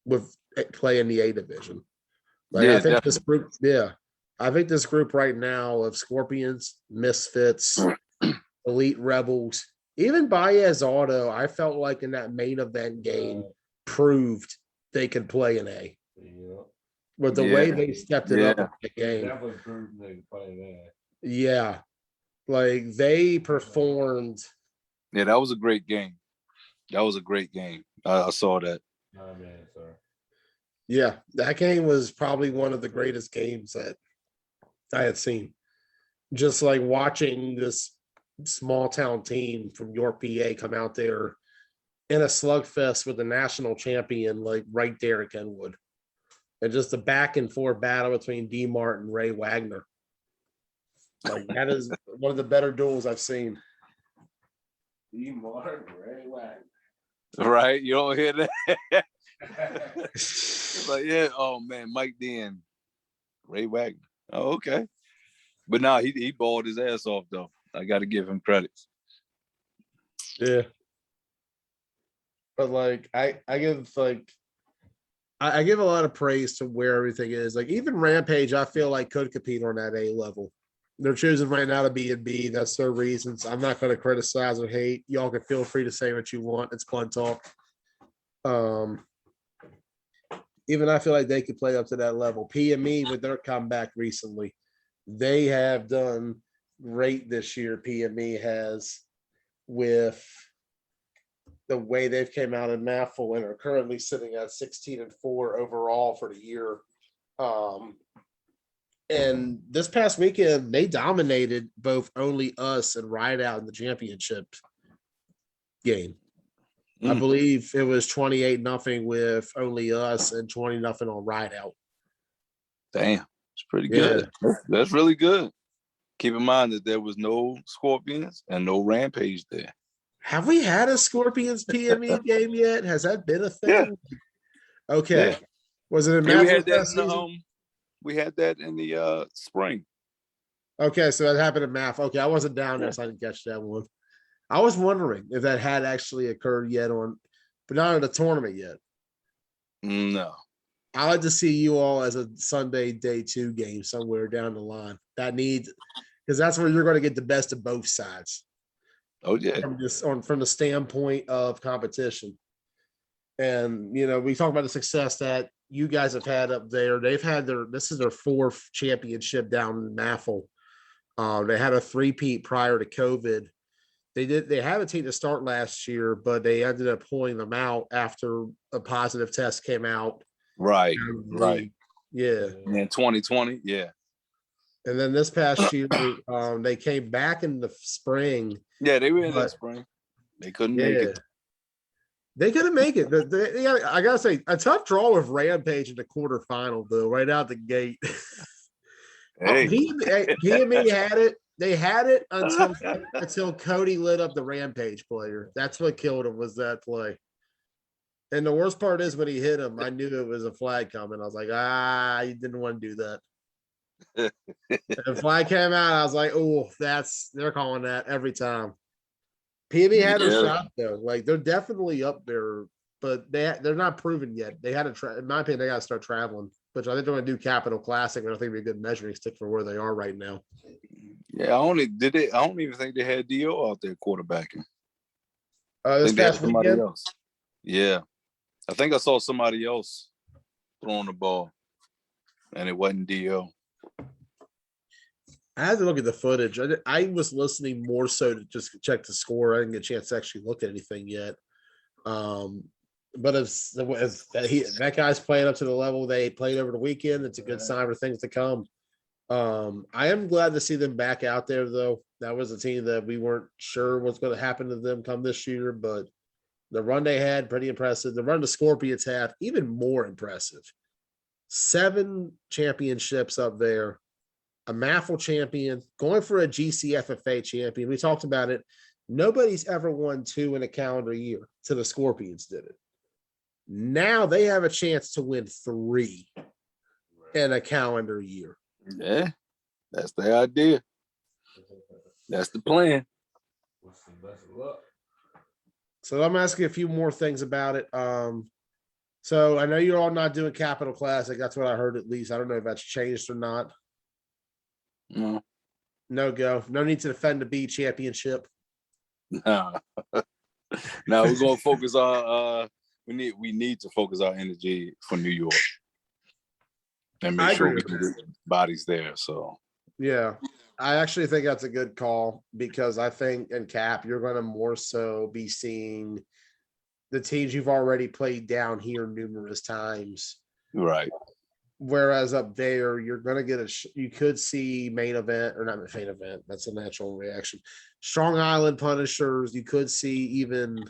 with playing the A division. Like, I think this group, I think this group right now of Scorpions, Misfits, Elite Rebels, even Baez Auto, I felt like in that main event game proved they could play an A. With the way they stepped it up in the game. Definitely proved they could play that. Yeah. Like, they performed. Yeah, that was a great game. I saw that. Oh, man, sorry. Yeah, that game was probably one of the greatest games that I had seen. Just like watching this small town team from York, PA come out there in a slugfest with the national champion, like right there at Kenwood. And just a back and forth battle between D Mart and Ray Wagner. Like that is one of the better duels I've seen. D. Martin, Ray Wagner. Right? You don't hear that? It's like, yeah, oh man, Mike D and Ray Wagner. Oh, okay. But now he balled his ass off though. I gotta give him credit. Yeah. But like I give like I give a lot of praise to where everything is. Like even Rampage, I feel like could compete on that A level. They're choosing right now to be and B. That's their reasons. I'm not going to criticize or hate. Y'all can feel free to say what you want. It's fun talk. Even I feel like they could play up to that level. PME with their comeback recently, they have done great this year. PME has with the way they've came out in NAFL and are currently sitting at 16-4 overall for the year. And this past weekend, they dominated both Only Us and Ride Out in the championship game. I believe it was 28-0 with Only Us and 20-0 on Ride Out. Damn, it's pretty good. That's really good. Keep in mind that there was no Scorpions and no Rampage there. Have we had a Scorpions PME game yet? Has that been a thing? Yeah. Okay. Yeah. Was it in Yeah, we had that season? we had that in the spring. Okay, so that happened in math. Okay, I wasn't down there, so I didn't catch that one. I was wondering if that had actually occurred yet but not in the tournament yet. No. I like to see you all as a Sunday day 2 game somewhere down the line. Because that's where you're going to get the best of both sides. Oh yeah. From the standpoint of competition. And we talk about the success that you guys have had up there. They've had this is their 4th championship down in NAFL. They had a 3-peat prior to COVID. They had a team to start last year, but they ended up pulling them out after a positive test came out. Right. Yeah. And then 2020, yeah. And then this past year, they came back in the spring. Yeah, they were in the spring. They couldn't make it. They couldn't make it. I gotta say, a tough draw with Rampage in the quarterfinal, though, right out the gate. Hey. PME had it. They had it until Cody lit up the Rampage player. That's what killed him, was that play. And the worst part is when he hit him, I knew it was a flag coming. I was like, you didn't want to do that. And the flag came out, I was like, oh, they're calling that every time. PME had a shot though. Like they're definitely up there, but they're not proven yet. They had to in my opinion, they got to start traveling. But I think they're going to do Capital Classic, and I think it'd be a good measuring stick for where they are right now. Yeah, I don't even think they had Do out there quarterbacking. This past somebody weekend? else. Yeah, I think I saw somebody else throwing the ball, and it wasn't Do. I had to look at the footage. I was listening more so to just check the score. I didn't get a chance to actually look at anything yet. But if that guy's playing up to the level they played over the weekend, it's a good sign for things to come. I am glad to see them back out there, though. That was a team that we weren't sure what's going to happen to them come this year, but the run they had, pretty impressive. The run the Scorpions have, even more impressive. 7 championships up there. A MAFL champion, going for a GCFFA champion. We talked about it. Nobody's ever won 2 in a calendar year till the Scorpions did it. Now they have a chance to win 3 in a calendar year. Yeah, that's the idea. That's the plan. What's the best of luck? So I'm asking a few more things about it. So I know you're all not doing Capital Classic. That's what I heard, at least. I don't know if that's changed or not. No. No go. No need to defend the B championship. Nah. Now we're gonna focus on we need to focus our energy for New York and make sure we can get bodies there. So yeah, I actually think that's a good call, because I think in Cap you're going to more so be seeing the teams you've already played down here numerous times. Right. Whereas up there, you're going to get you could see main event or not main event. That's a natural reaction. Strong Island Punishers. You could see even,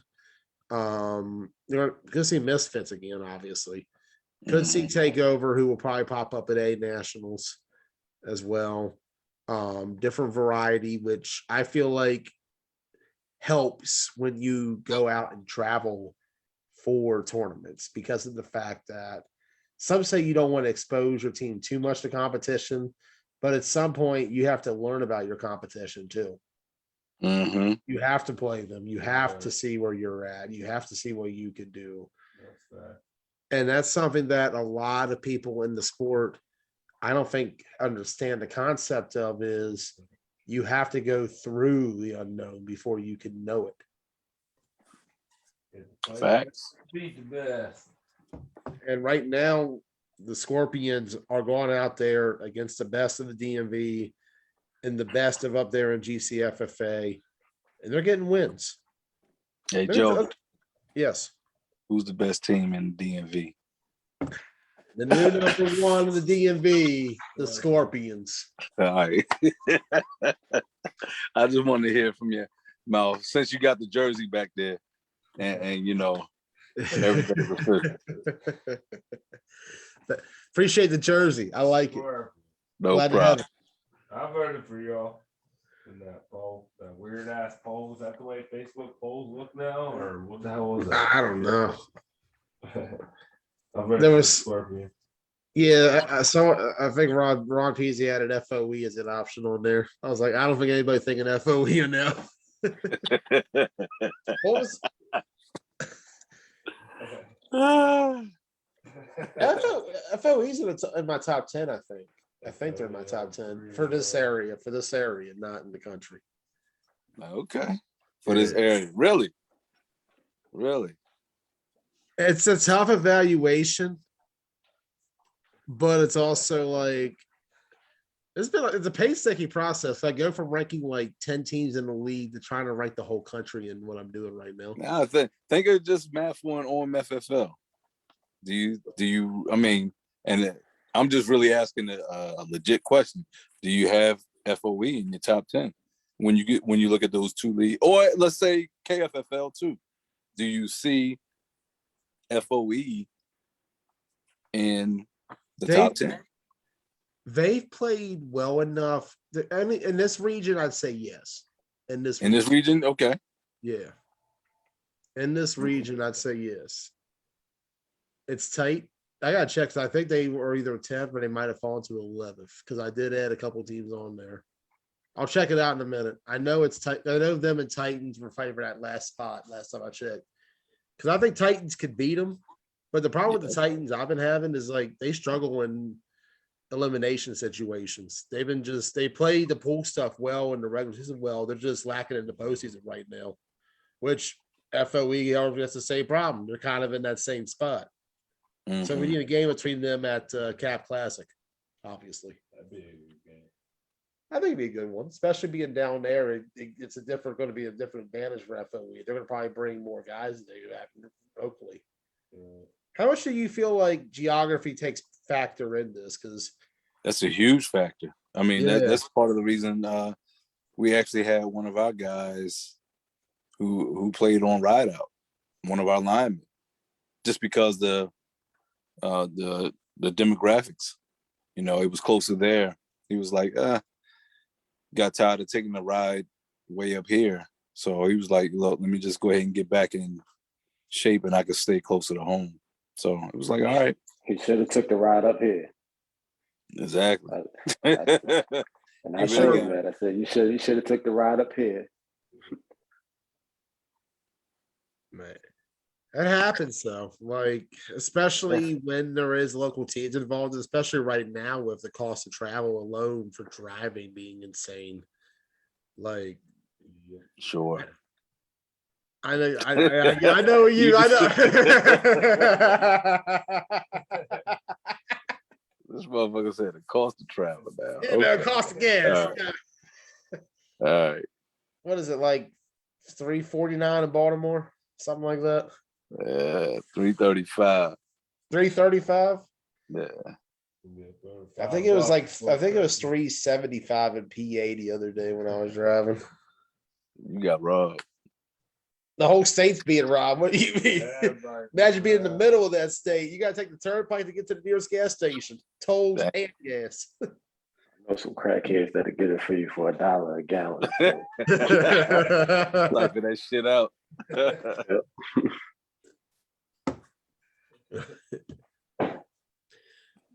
you could see Misfits again, obviously. Could see Takeover, who will probably pop up at A Nationals as well. Different variety, which I feel like helps when you go out and travel for tournaments because of the fact that some say you don't want to expose your team too much to competition, but at some point you have to learn about your competition too. Mm-hmm. You have to play them. You have to see where you're at. You have to see what you can do. And that's something that a lot of people in the sport, I don't think understand the concept of is you have to go through the unknown before you can know it. Facts. Beat the best. And right now, the Scorpions are going out there against the best of the DMV and the best of up there in GCFFA, and they're getting wins. Hey, Joe. Yes. Who's the best team in DMV? The new number one of the DMV, the Scorpions. All right. I just wanted to hear from your mouth since you got the jersey back there, and you know everything was good. Appreciate the jersey. I like it. No Glad problem. I voted for y'all in that poll, that weird ass poll. Is that the way Facebook polls look now, or what the hell was that? I don't know. I voted There for was- Scorpion. Yeah, I saw. I think Ron Peasy added FOE as an option on there. I was like, I don't think anybody thinking FOE now. What was FOE's in my top 10? I think they're in my top 10 for this area, not in the country. Okay. For this area, really. It's a tough evaluation, but it's also like it's a painstaking process. I go from ranking like 10 teams in the league to trying to rank the whole country in what I'm doing right now. Now I think it's just Math One on FFL. Do you? I mean, and I'm just really asking a legit question. Do you have FOE in your top 10 when you look at those two leagues, or let's say KFFL too? Do you see FOE in the top 10? They've played well enough. I mean, in this region, I'd say yes. In this region, okay. Yeah. In this region, I'd say yes. It's tight. I got to check. So I think they were either 10th, but they might have fallen to 11th because I did add a couple teams on there. I'll check it out in a minute. I know it's tight. I know them and Titans were fighting for that last spot last time I checked. Because I think Titans could beat them. But the problem with the Titans I've been having is like they struggle in elimination situations. They played the pool stuff well in the regular season well. They're just lacking in the postseason right now, which FOE has the same problem. They're kind of in that same spot. Mm-hmm. So we need a game between them at Cap Classic, obviously. That'd be a good game. I think it'd be a good one, especially being down there. It's going to be a different advantage for FOE. They're going to probably bring more guys than they do, hopefully. How much do you feel like geography takes factor in this? Because that's a huge factor. I mean, that's part of the reason we actually had one of our guys who played on ride out, one of our linemen, just because the demographics, you know, it was closer there. He was like, got tired of taking the ride way up here. So he was like, look, let me just go ahead and get back in shape and I could stay closer to home. So it was like, all right. He should have took the ride up here. Exactly. And I told him that. I said, you should have took the ride up here. Man, that happens though. Like, especially when there is local teams involved, especially right now with the cost of travel alone for driving being insane. Like, sure. I know you. I know. This motherfucker said the cost of travel now. You know, cost of gas. All right. What is it like? $3.49 in Baltimore, something like that. Yeah, $3.35. $3.35. Yeah. I think it was 375 in PA the other day when I was driving. You got robbed. The whole state's being robbed. What do you mean? Imagine being in the middle of that state. You got to take the turnpike to get to the nearest gas station. Tolls and gas. I know some crackheads that'll get it for you for $1 a gallon. So. Life of that shit out.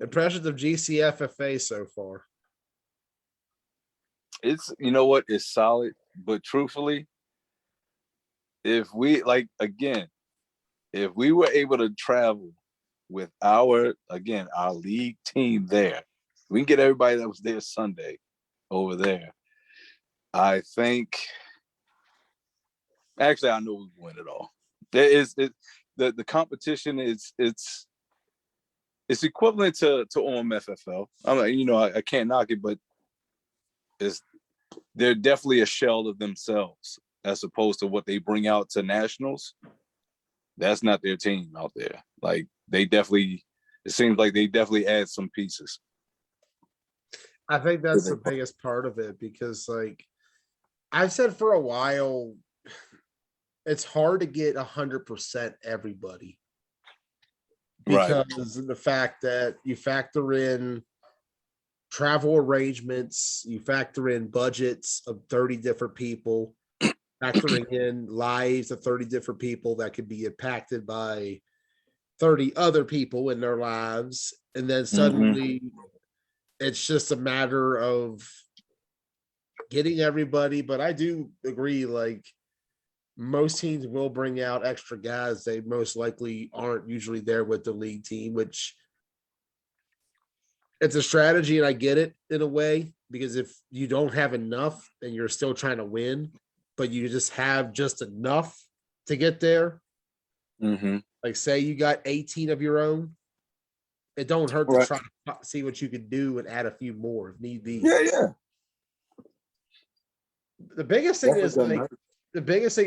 Impressions of GCFFA so far. It's, you know what, it's solid, but truthfully, if we if we were able to travel with our league team there, we can get everybody that was there Sunday over there. I think, actually, I know we win it all. The competition it's equivalent to OMFFL. I mean, I can't knock it, but they're definitely a shell of themselves as opposed to what they bring out to nationals. That's not their team out there. Like it seems like they definitely add some pieces. I think that's the biggest part of it because, like I've said for a while, it's hard to get 100% everybody because of the fact that you factor in travel arrangements, you factor in budgets of 30 different people, factoring in lives of 30 different people that could be impacted by 30 other people in their lives. And then suddenly it's just a matter of getting everybody. But I do agree, like most teams will bring out extra guys. They most likely aren't usually there with the league team, which it's a strategy, and I get it in a way, because if you don't have enough and you're still trying to win, but you just have just enough to get there, like say you got 18 of your own, it don't hurt to try to see what you can do and add a few more if need be. Yeah. The biggest thing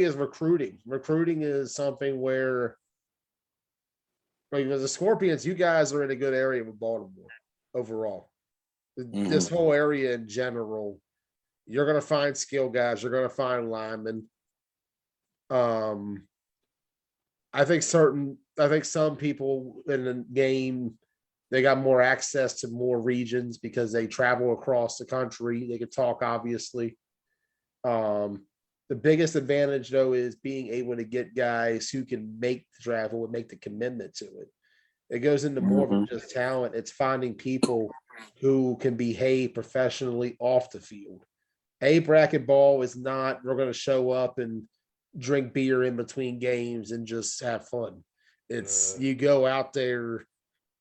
is recruiting. Recruiting is something where, like, the Scorpions, you guys are in a good area with Baltimore. Overall, this whole area in general, you're going to find skill guys, you're going to find linemen. I think some people in the game, they got more access to more regions because they travel across the country. They could talk, obviously. The biggest advantage, though, is being able to get guys who can make the travel and make the commitment to it. It goes into more than just talent. It's finding people who can behave professionally off the field. A bracket ball is not, we're going to show up and drink beer in between games and just have fun. It's you go out there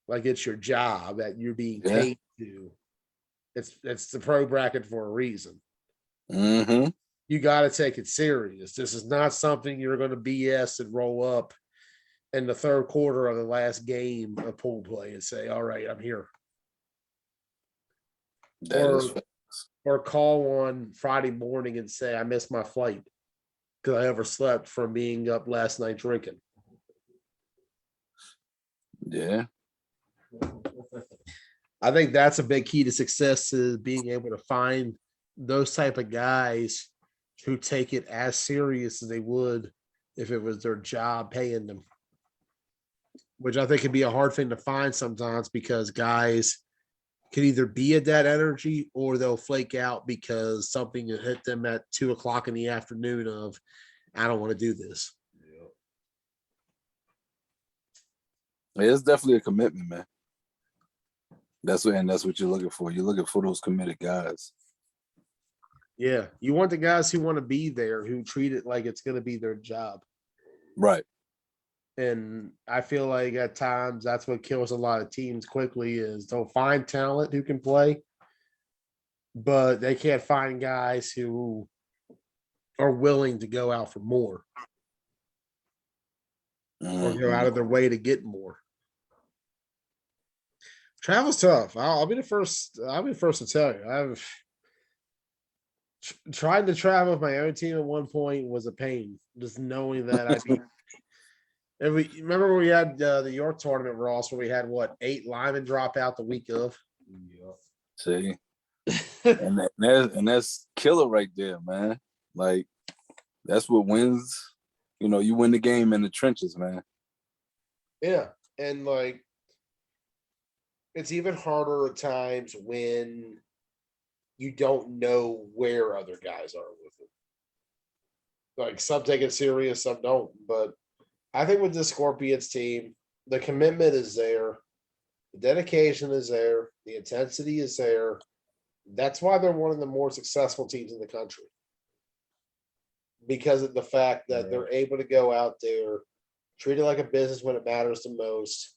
like it's your job that you're being paid to. It's the pro bracket for a reason. You got to take it serious. This is not something you're going to BS and roll up in the third quarter of the last game of pool play and say, all right, I'm here. Or call on Friday morning and say, I missed my flight because I overslept from being up last night drinking. Yeah. I think that's a big key to success, is being able to find those type of guys who take it as serious as they would if it was their job paying them. Which I think can be a hard thing to find sometimes, because guys can either be at that energy or they'll flake out because something hit them at 2:00 in the afternoon of, I don't want to do this. It's definitely a commitment, man. That's what you're looking for. You're looking for those committed guys. Yeah. You want the guys who want to be there, who treat it like it's going to be their job. Right. And I feel like at times that's what kills a lot of teams quickly, is they'll find talent who can play, but they can't find guys who are willing to go out for more or go out of their way to get more. Travel's tough. I'll be the first to tell you. I've tried to travel with my own team at one point was a pain, just knowing that And we remember we had the York tournament, Ross, where we had 8 linemen drop out the week of. Yeah. See, and that's killer right there, man. Like that's what wins. You know, you win the game in the trenches, man. Yeah, and like it's even harder at times when you don't know where other guys are with it. Like some take it serious, some don't. But I think with the Scorpions team, the commitment is there, the dedication is there, the intensity is there. That's why they're one of the more successful teams in the country. Because of the fact that they're able to go out there, treat it like a business when it matters the most.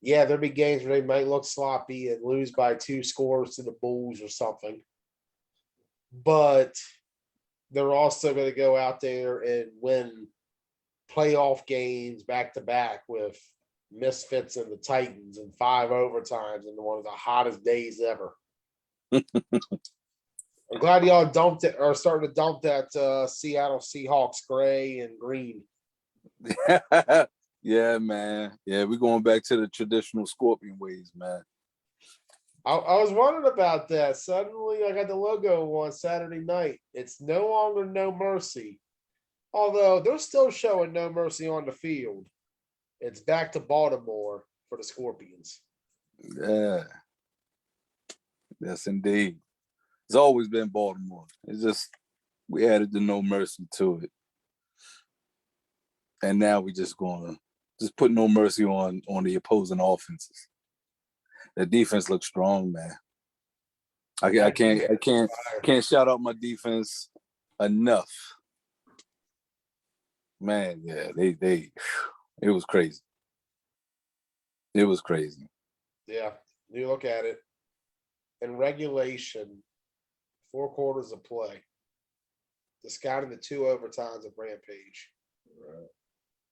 Yeah, there'll be games where they might look sloppy and lose by 2 scores to the Bulls or something. But they're also going to go out there and win playoff games back to back with Misfits and the Titans and 5 overtimes and one of the hottest days ever. I'm glad y'all dumped it or starting to dump that Seattle Seahawks gray and green. Yeah, man. Yeah, we're going back to the traditional Scorpion ways, man. I was wondering about that. Suddenly, I got the logo on Saturday night. It's no longer No Mercy. Although they're still showing No Mercy on the field. It's back to Baltimore for the Scorpions. Yeah. Yes, indeed. It's always been Baltimore. It's just we added the No Mercy to it. And now we just gonna just put No Mercy on the opposing offenses. The defense looks strong, man. I can't shout out my defense enough. Man, yeah, they it was crazy. It was crazy. Yeah, you look at it. In regulation, 4 quarters of play. Discounting the 2 overtimes of Rampage. Right.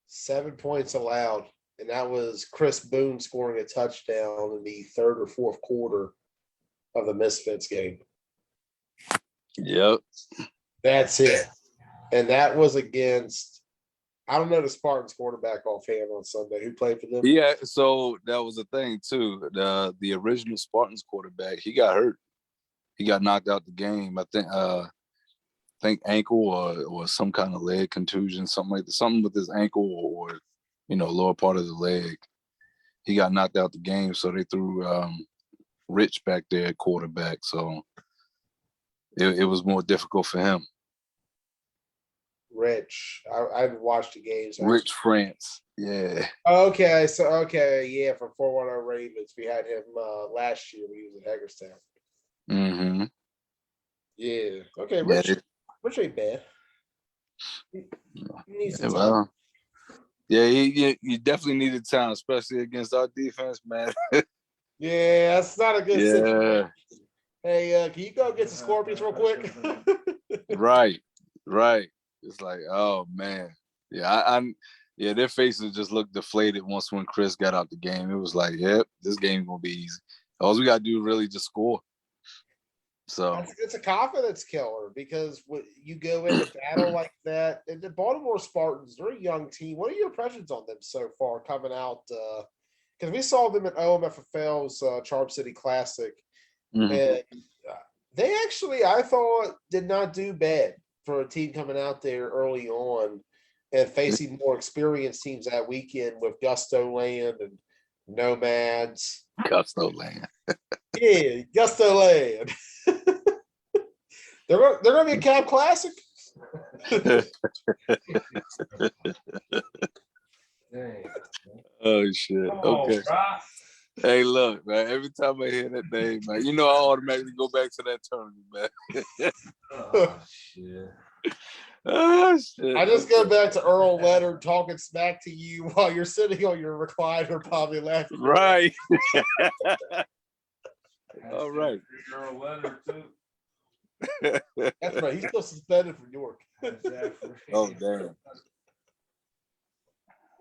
7 points allowed, and that was Chris Boone scoring a touchdown in the 3rd or 4th quarter of the Misfits game. Yep. That's it. And that was against, I don't know the Spartans quarterback offhand on Sunday. Who played for them? Yeah, so that was the thing too. The original Spartans quarterback, he got hurt. He got knocked out the game. I think ankle or some kind of leg contusion, something like that, something with his ankle or lower part of the leg. He got knocked out the game, so they threw Rich back there at quarterback. So it was more difficult for him. Rich. I haven't watched the games. Rich France. Yeah. Okay. So, yeah, from 410 Ravens. We had him last year when he was at Hagerstown. Mm-hmm. Yeah. Okay, Rich ain't bad. He needs some time. Yeah, you definitely needed time, especially against our defense, man. Yeah, that's not a good situation. Yeah. Hey, can you go get some Scorpions real quick? Right. It's like, oh man. Yeah, their faces just looked deflated once when Chris got out the game. It was like, yep, this game's gonna be easy. All we gotta do is really just score. So it's a confidence killer because when you go into battle like that, and the Baltimore Spartans, they're a young team. What are your impressions on them so far coming out? Because we saw them at OMFFL's Charm City Classic, and they actually, I thought, did not do bad for a team coming out there early on and facing more experienced teams that weekend with Gusto Land and Nomads. Gusto Land. Yeah, Gusto Land. They're going to be a Cab Classic. Oh shit! Okay. Hey, look, man. Every time I hear that name, man, I automatically go back to that tournament, man. Oh shit! Oh shit! I just go back to Earl Leonard talking smack to you while you're sitting on your recliner, probably laughing. Right. All right. Earl Leonard too. That's right. He's still suspended from York. Oh damn.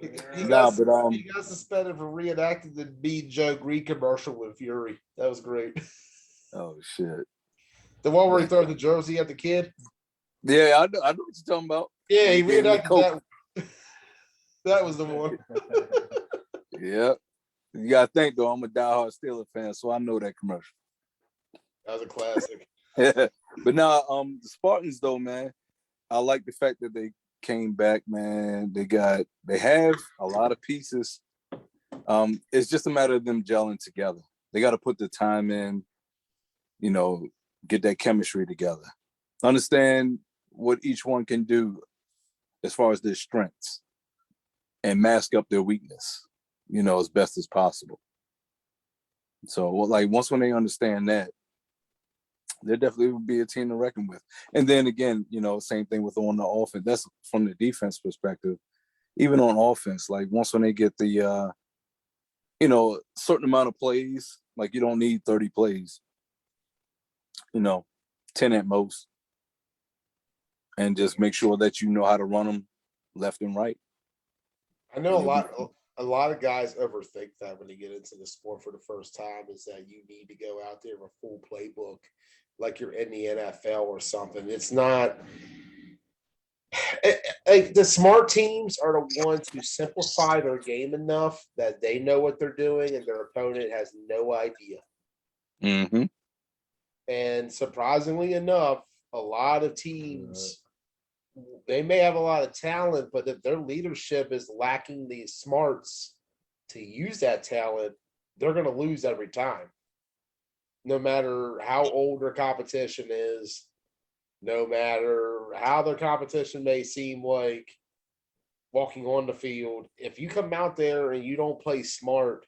He got suspended for reenacting the Mean Joe Green commercial with Fury. That was great. Oh shit. The one where he throws the jersey at the kid. Yeah, I know what you're talking about. Yeah, he reenacted that. That was the one. Yeah. You gotta think though, I'm a diehard Steelers fan, so I know that commercial. That was a classic. But now, the Spartans though, man, I like the fact that they came back, man. They have a lot of pieces. It's just a matter of them gelling together. They got to put the time in, get that chemistry together. Understand what each one can do as far as their strengths and mask up their weakness, as best as possible. So, once when they understand that, there definitely will be a team to reckon with. And then again, same thing with on the offense. That's from the defense perspective. Even on offense, once when they get the, certain amount of plays, you don't need 30 plays, 10 at most. And just make sure that you know how to run them left and right. I know a lot of guys overthink that when they get into the sport for the first time, is that you need to go out there with a full playbook like you're in the NFL or something. It's not the smart teams are the ones who simplify their game enough that they know what they're doing and their opponent has no idea. Mm-hmm. And surprisingly enough, a lot of teams, they may have a lot of talent, but if their leadership is lacking the smarts to use that talent, they're going to lose every time. No matter how old their competition is, no matter how their competition may seem like walking on the field, if you come out there and you don't play smart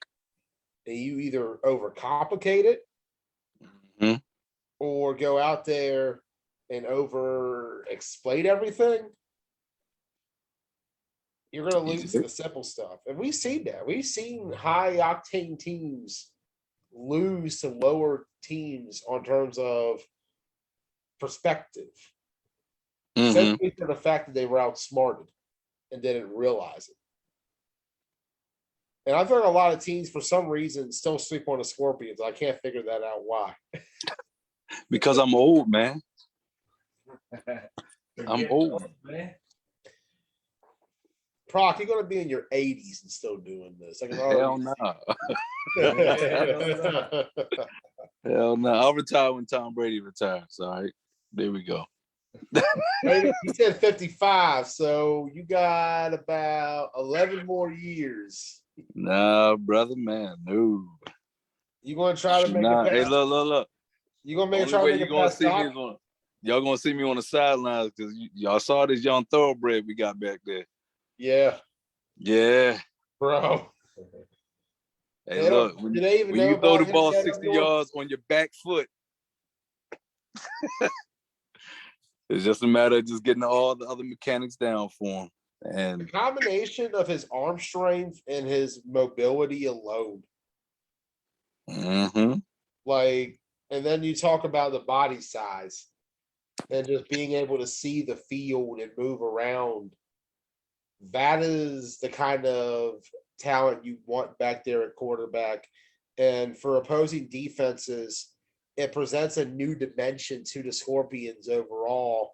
and you either overcomplicate it Mm-hmm. or go out there and over explain everything, you're going to lose the simple stuff. And we've seen that. We've seen high octane teams lose to lower teams on terms of perspective. Mm-hmm. Simply for the fact that they were outsmarted and didn't realize it. And I've heard a lot of teams, for some reason, still sleep on the Scorpions. I can't figure that out why. Because I'm old, man. I'm old, man. Proc, you're going to be in your 80s and still doing this. I can Hell already no. see. Hell no. I'll retire when Tom Brady retires. All right. There we go. He said 55, so you got about 11 more years. Nah, brother, man. No. You going to try to make it past? Hey, look. You going to make Only try to way make you it gonna past see me Doc? is y'all gonna see me on the sidelines because y'all saw this young thoroughbred we got back there. Yeah. Yeah. Bro. Hey, look, when you throw the ball 60 yards on your back foot, it's just a matter of just getting all the other mechanics down for him. And the combination of his arm strength and his mobility alone. mm-hmm. And then you talk about the body size and just being able to see the field and move around. That is the kind of talent you want back there at quarterback. And for opposing defenses, it presents a new dimension to the Scorpions overall.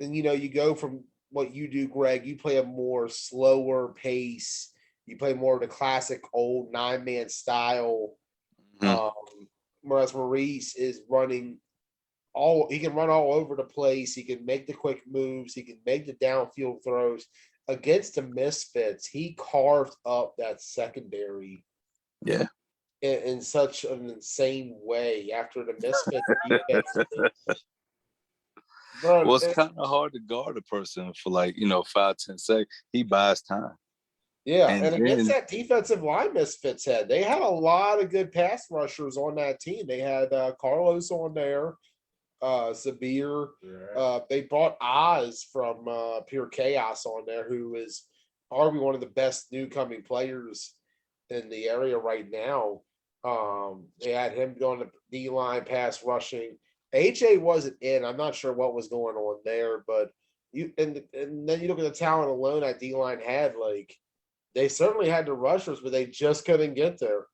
And, you go from what you do, Greg, you play a more slower pace. You play more of the classic old 9-man style. Mm-hmm. Whereas Maurice is running he can run all over the place. He can make the quick moves. He can make the downfield throws. Against the Misfits, he carved up that secondary. Yeah. In such an insane way after the Misfits defense. Bro, well, it's kind of hard to guard a person for 5-10 seconds. He buys time. Yeah, and against that defensive line Misfits they had a lot of good pass rushers on that team. They had Carlos on there, Zabir. They brought Oz from Pure Chaos on there, who is probably one of the best new coming players in the area right now. They had him going to D-line pass rushing. AJ wasn't in. I'm not sure what was going on there, but and then you look at the talent alone that D-line had, they certainly had the rushers, but they just couldn't get there.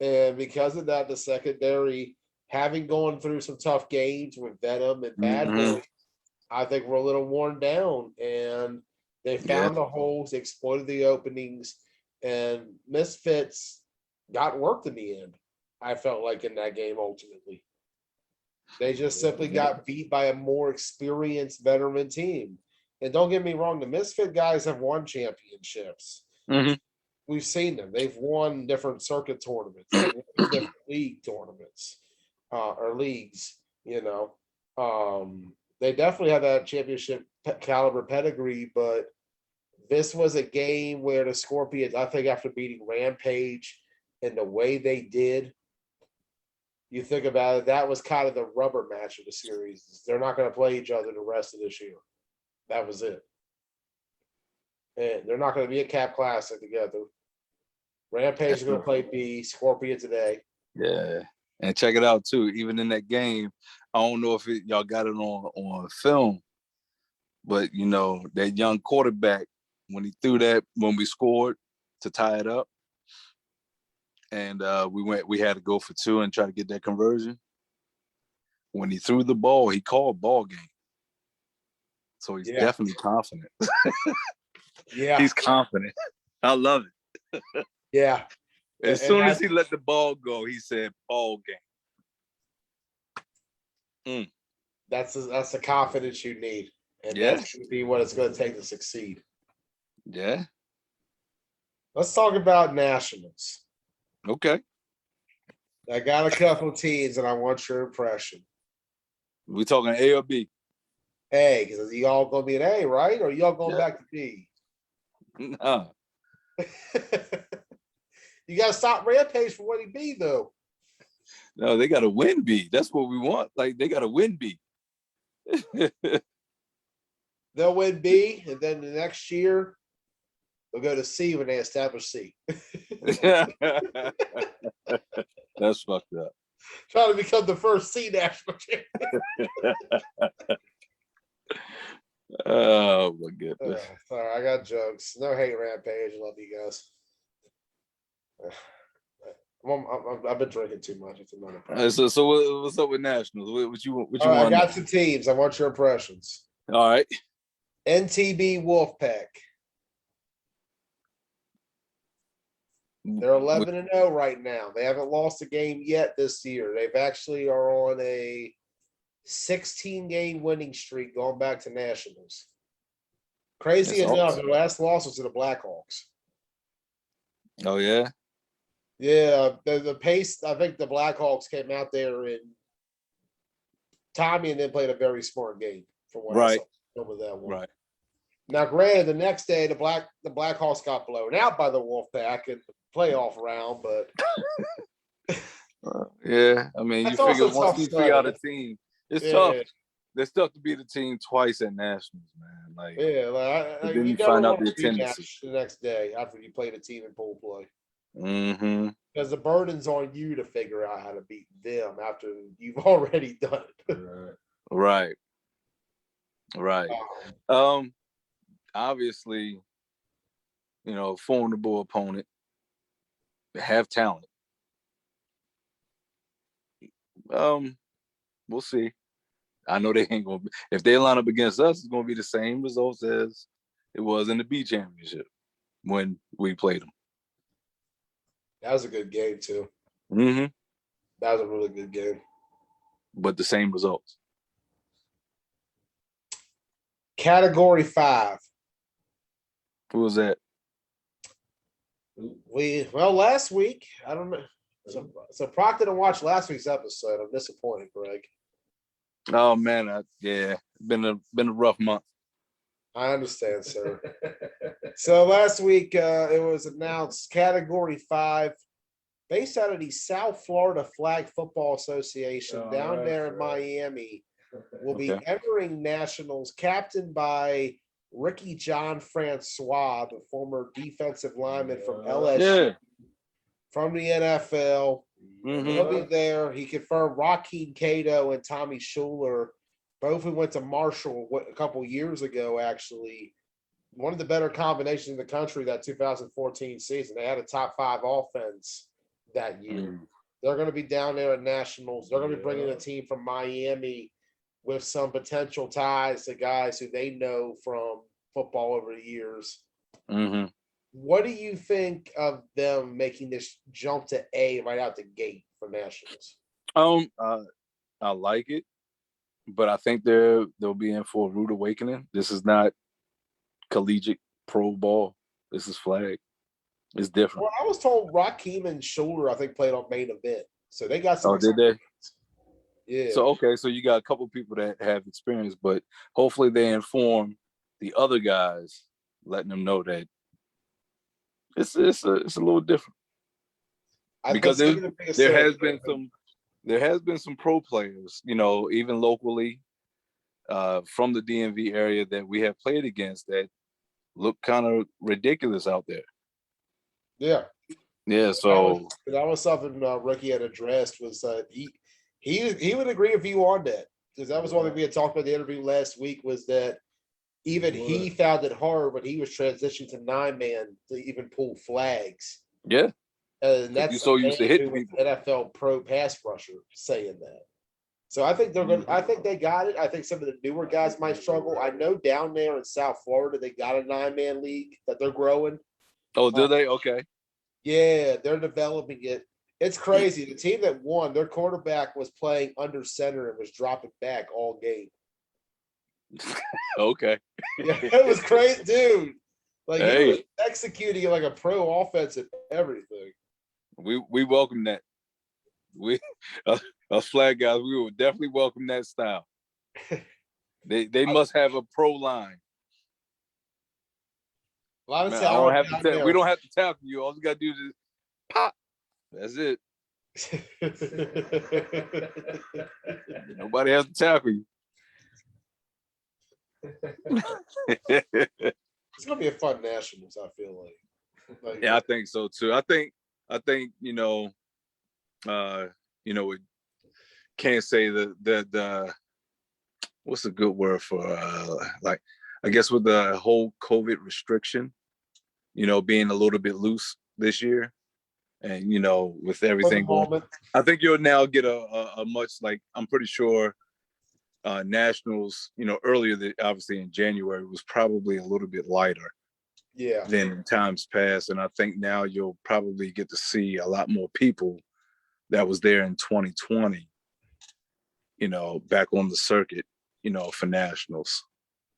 And because of that, the secondary, having gone through some tough games with Venom and Bad Boy, I think we're a little worn down. And They found the holes, they exploited the openings, and Misfits got worked in the end. I felt like in that game ultimately. They just simply got beat by a more experienced veteran team. And don't get me wrong, the Misfit guys have won championships. Mm-hmm. We've seen them. They've won different circuit tournaments, they've won different league tournaments or leagues, you know. They definitely have that championship caliber pedigree, but this was a game where the Scorpions, I think after beating Rampage and the way they did, you think about it, that was kind of the rubber match of the series. They're not going to play each other the rest of this year. That was it. And they're not going to be a Cap Classic together. Rampage is going to play B, Scorpion today. Yeah. And check it out, too. Even in that game, I don't know if y'all got it on film, but, you know, that young quarterback, when he threw that, when we scored to tie it up, and we had to go for 2 and try to get that conversion. When he threw the ball, he called ball game. So he's definitely confident. Yeah. He's confident. I love it. Yeah. As soon as he let the ball go, he said ball game. That's the confidence you need. And that's going to be what it's going to take to succeed. Yeah. Let's talk about Nationals. Okay. I got a couple teams and I want your impression. We talking A or B? A, because you all going to be an A, right? Or you all going back to B? Nah. You got to stop Rampage for winning B, though. No, they got to win B. That's what we want. Like, they got to win B. They'll win B, and then the next year, they'll go to C when they establish C. That's fucked up. Trying to become the first C national champion. Oh, my goodness. Sorry, I got jokes. No hate, Rampage. Love you guys. I've been drinking too much. It's another problem. So what's up with Nationals? What you want? I got some teams. I want your impressions. All right. NTB Wolfpack. They're 11-0 right now. They haven't lost a game yet this year. They've actually are on a 16-game winning streak going back to Nationals. Crazy enough, their last loss was to the Blackhawks. Oh, yeah? Yeah, the pace, I think the Blackhawks came out there and Tommy and then played a very smart game for what I saw over that one. Right. Now, granted, the next day the Blackhawks got blown out by the Wolfpack in the playoff round, but yeah, I mean, you figure once you figure out a team, it's tough. It's tough to beat a team twice at Nationals, man. Like, then you find out the attendance the next day after you played a team in pool play. Mm-hmm. Because the burden's on you to figure out how to beat them after you've already done it. Right. Obviously, you know, formidable opponent. They have talent. We'll see. I know they ain't gonna. If they line up against us, it's gonna be the same results as it was in the B championship when we played them. That was a good game too. Mm-hmm. That was a really good game. But the same results. Category 5. Who was that? Last week, I don't know. So Proctor didn't watch last week's episode. I'm disappointed, Greg. Oh man, been a rough month. I understand, sir. So last week it was announced Category 5, based out of the South Florida Flag Football Association down there in Miami, will be entering Nationals, captained by Ricky John Francois, the former defensive lineman from LSU, from the NFL. Mm-hmm. He'll be there. He confirmed Joaquin Cato and Tommy Schuler, both who went to Marshall a couple years ago, actually. One of the better combinations in the country that 2014 season. They had a top 5 offense that year. Mm. They're going to be down there at Nationals. They're going to be bringing a team from Miami with some potential ties to guys who they know from football over the years. Mm-hmm. What do you think of them making this jump to A right out the gate for nationals? I like it, but I think they'll be in for a rude awakening. This is not collegiate pro ball. This is flag. It's different. Well, I was told Raheem and Schuler, I think, played on main event, so they got some. Oh, did they? Yeah. So okay, so you got a couple people that have experience, but hopefully they inform the other guys, letting them know that it's a little different. Because there has been some pro players, even locally, from the DMV area that we have played against that look kind of ridiculous out there. Yeah. Yeah. So that was something Ricky had addressed was he would agree with you on that, because that was one thing we had talked about in the interview last week, was that even he found it hard when he was transitioning to 9-man to even pull flags. Yeah. And that's you're so used to hitting people. NFL pro pass rusher saying that. So I think they're going. I think they got it. I think some of the newer guys might struggle. I know down there in South Florida they got a 9-man league that they're growing. Oh, do they? Okay. Yeah, they're developing it. It's crazy. The team that won, their quarterback was playing under center and was dropping back all game. Okay. Yeah, it was crazy, dude. Like Hey. he was executing like a pro offense and everything. We welcome that. We us flag guys, we would definitely welcome that style. They must have a pro line. A lot of Man, talent. we don't have to tackle you. All you gotta do is pop. That's it. Nobody has to tackle you. It's gonna be a fun nationals, I feel like. Yeah, I think so too. I think we can't say the what's a good word for like, I guess with the whole COVID restriction, being a little bit loose this year, and with everything going, I think you'll now get a much, like, I'm pretty sure nationals, earlier obviously in January was probably a little bit lighter than in times past, and I think now you'll probably get to see a lot more people that was there in 2020, back on the circuit, for nationals.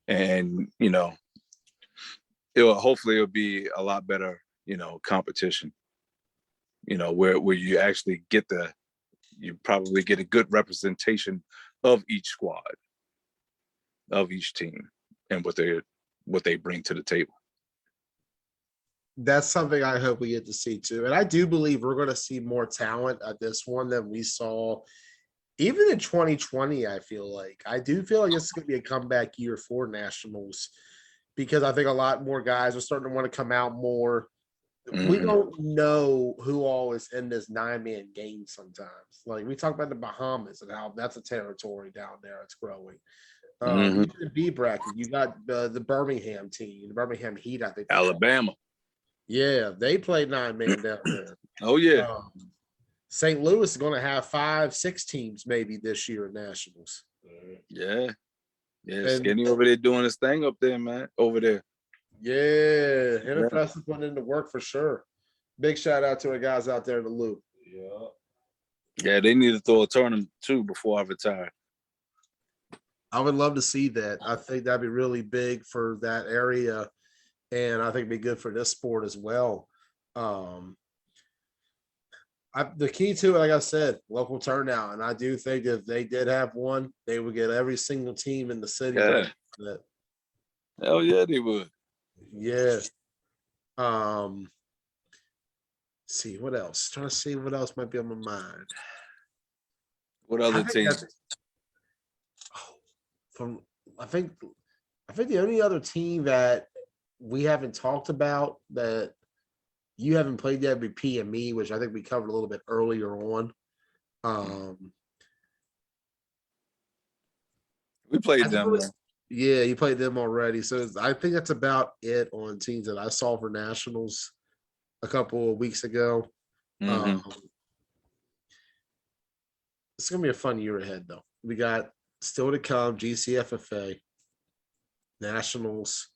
And, hopefully it'll be a lot better, competition, where you actually you probably get a good representation of each squad, of each team, and what they bring to the table. That's something I hope we get to see too. And I do believe we're going to see more talent at this one than we saw even in 2020. I feel like this is going to be a comeback year for nationals, because I think a lot more guys are starting to want to come out more. Mm-hmm. We don't know who all is in this 9-man game sometimes. Like we talk about the Bahamas and how that's a territory down there. It's growing. In B bracket, you got the Birmingham team, the Birmingham Heat, I think. Alabama. Yeah, they played 9-man down there. Oh, yeah. St. Louis is going to have 5-6 teams maybe this year at nationals. Yeah. Yeah, Skinny over there doing his thing up there, man. Over there. Yeah, him and Preston putting in the work for sure. Big shout out to the guys out there in the loop. Yeah. Yeah, they need to throw a tournament too before I retire. I would love to see that. I think that'd be really big for that area, and I think it'd be good for this sport as well. The key to it, like I said, local turnout, and I do think if they did have one, they would get every single team in the city. Yeah. Hell yeah, they would. Yeah. See what else? Trying to see what else might be on my mind. What other teams? I think the only other team that we haven't talked about that you haven't played yet would be PME, which I think we covered a little bit earlier on. We played them. Yeah, you played them already. So I think that's about it on teams that I saw for nationals a couple of weeks ago. It's gonna be a fun year ahead, though. We got still to come GCFFA, nationals,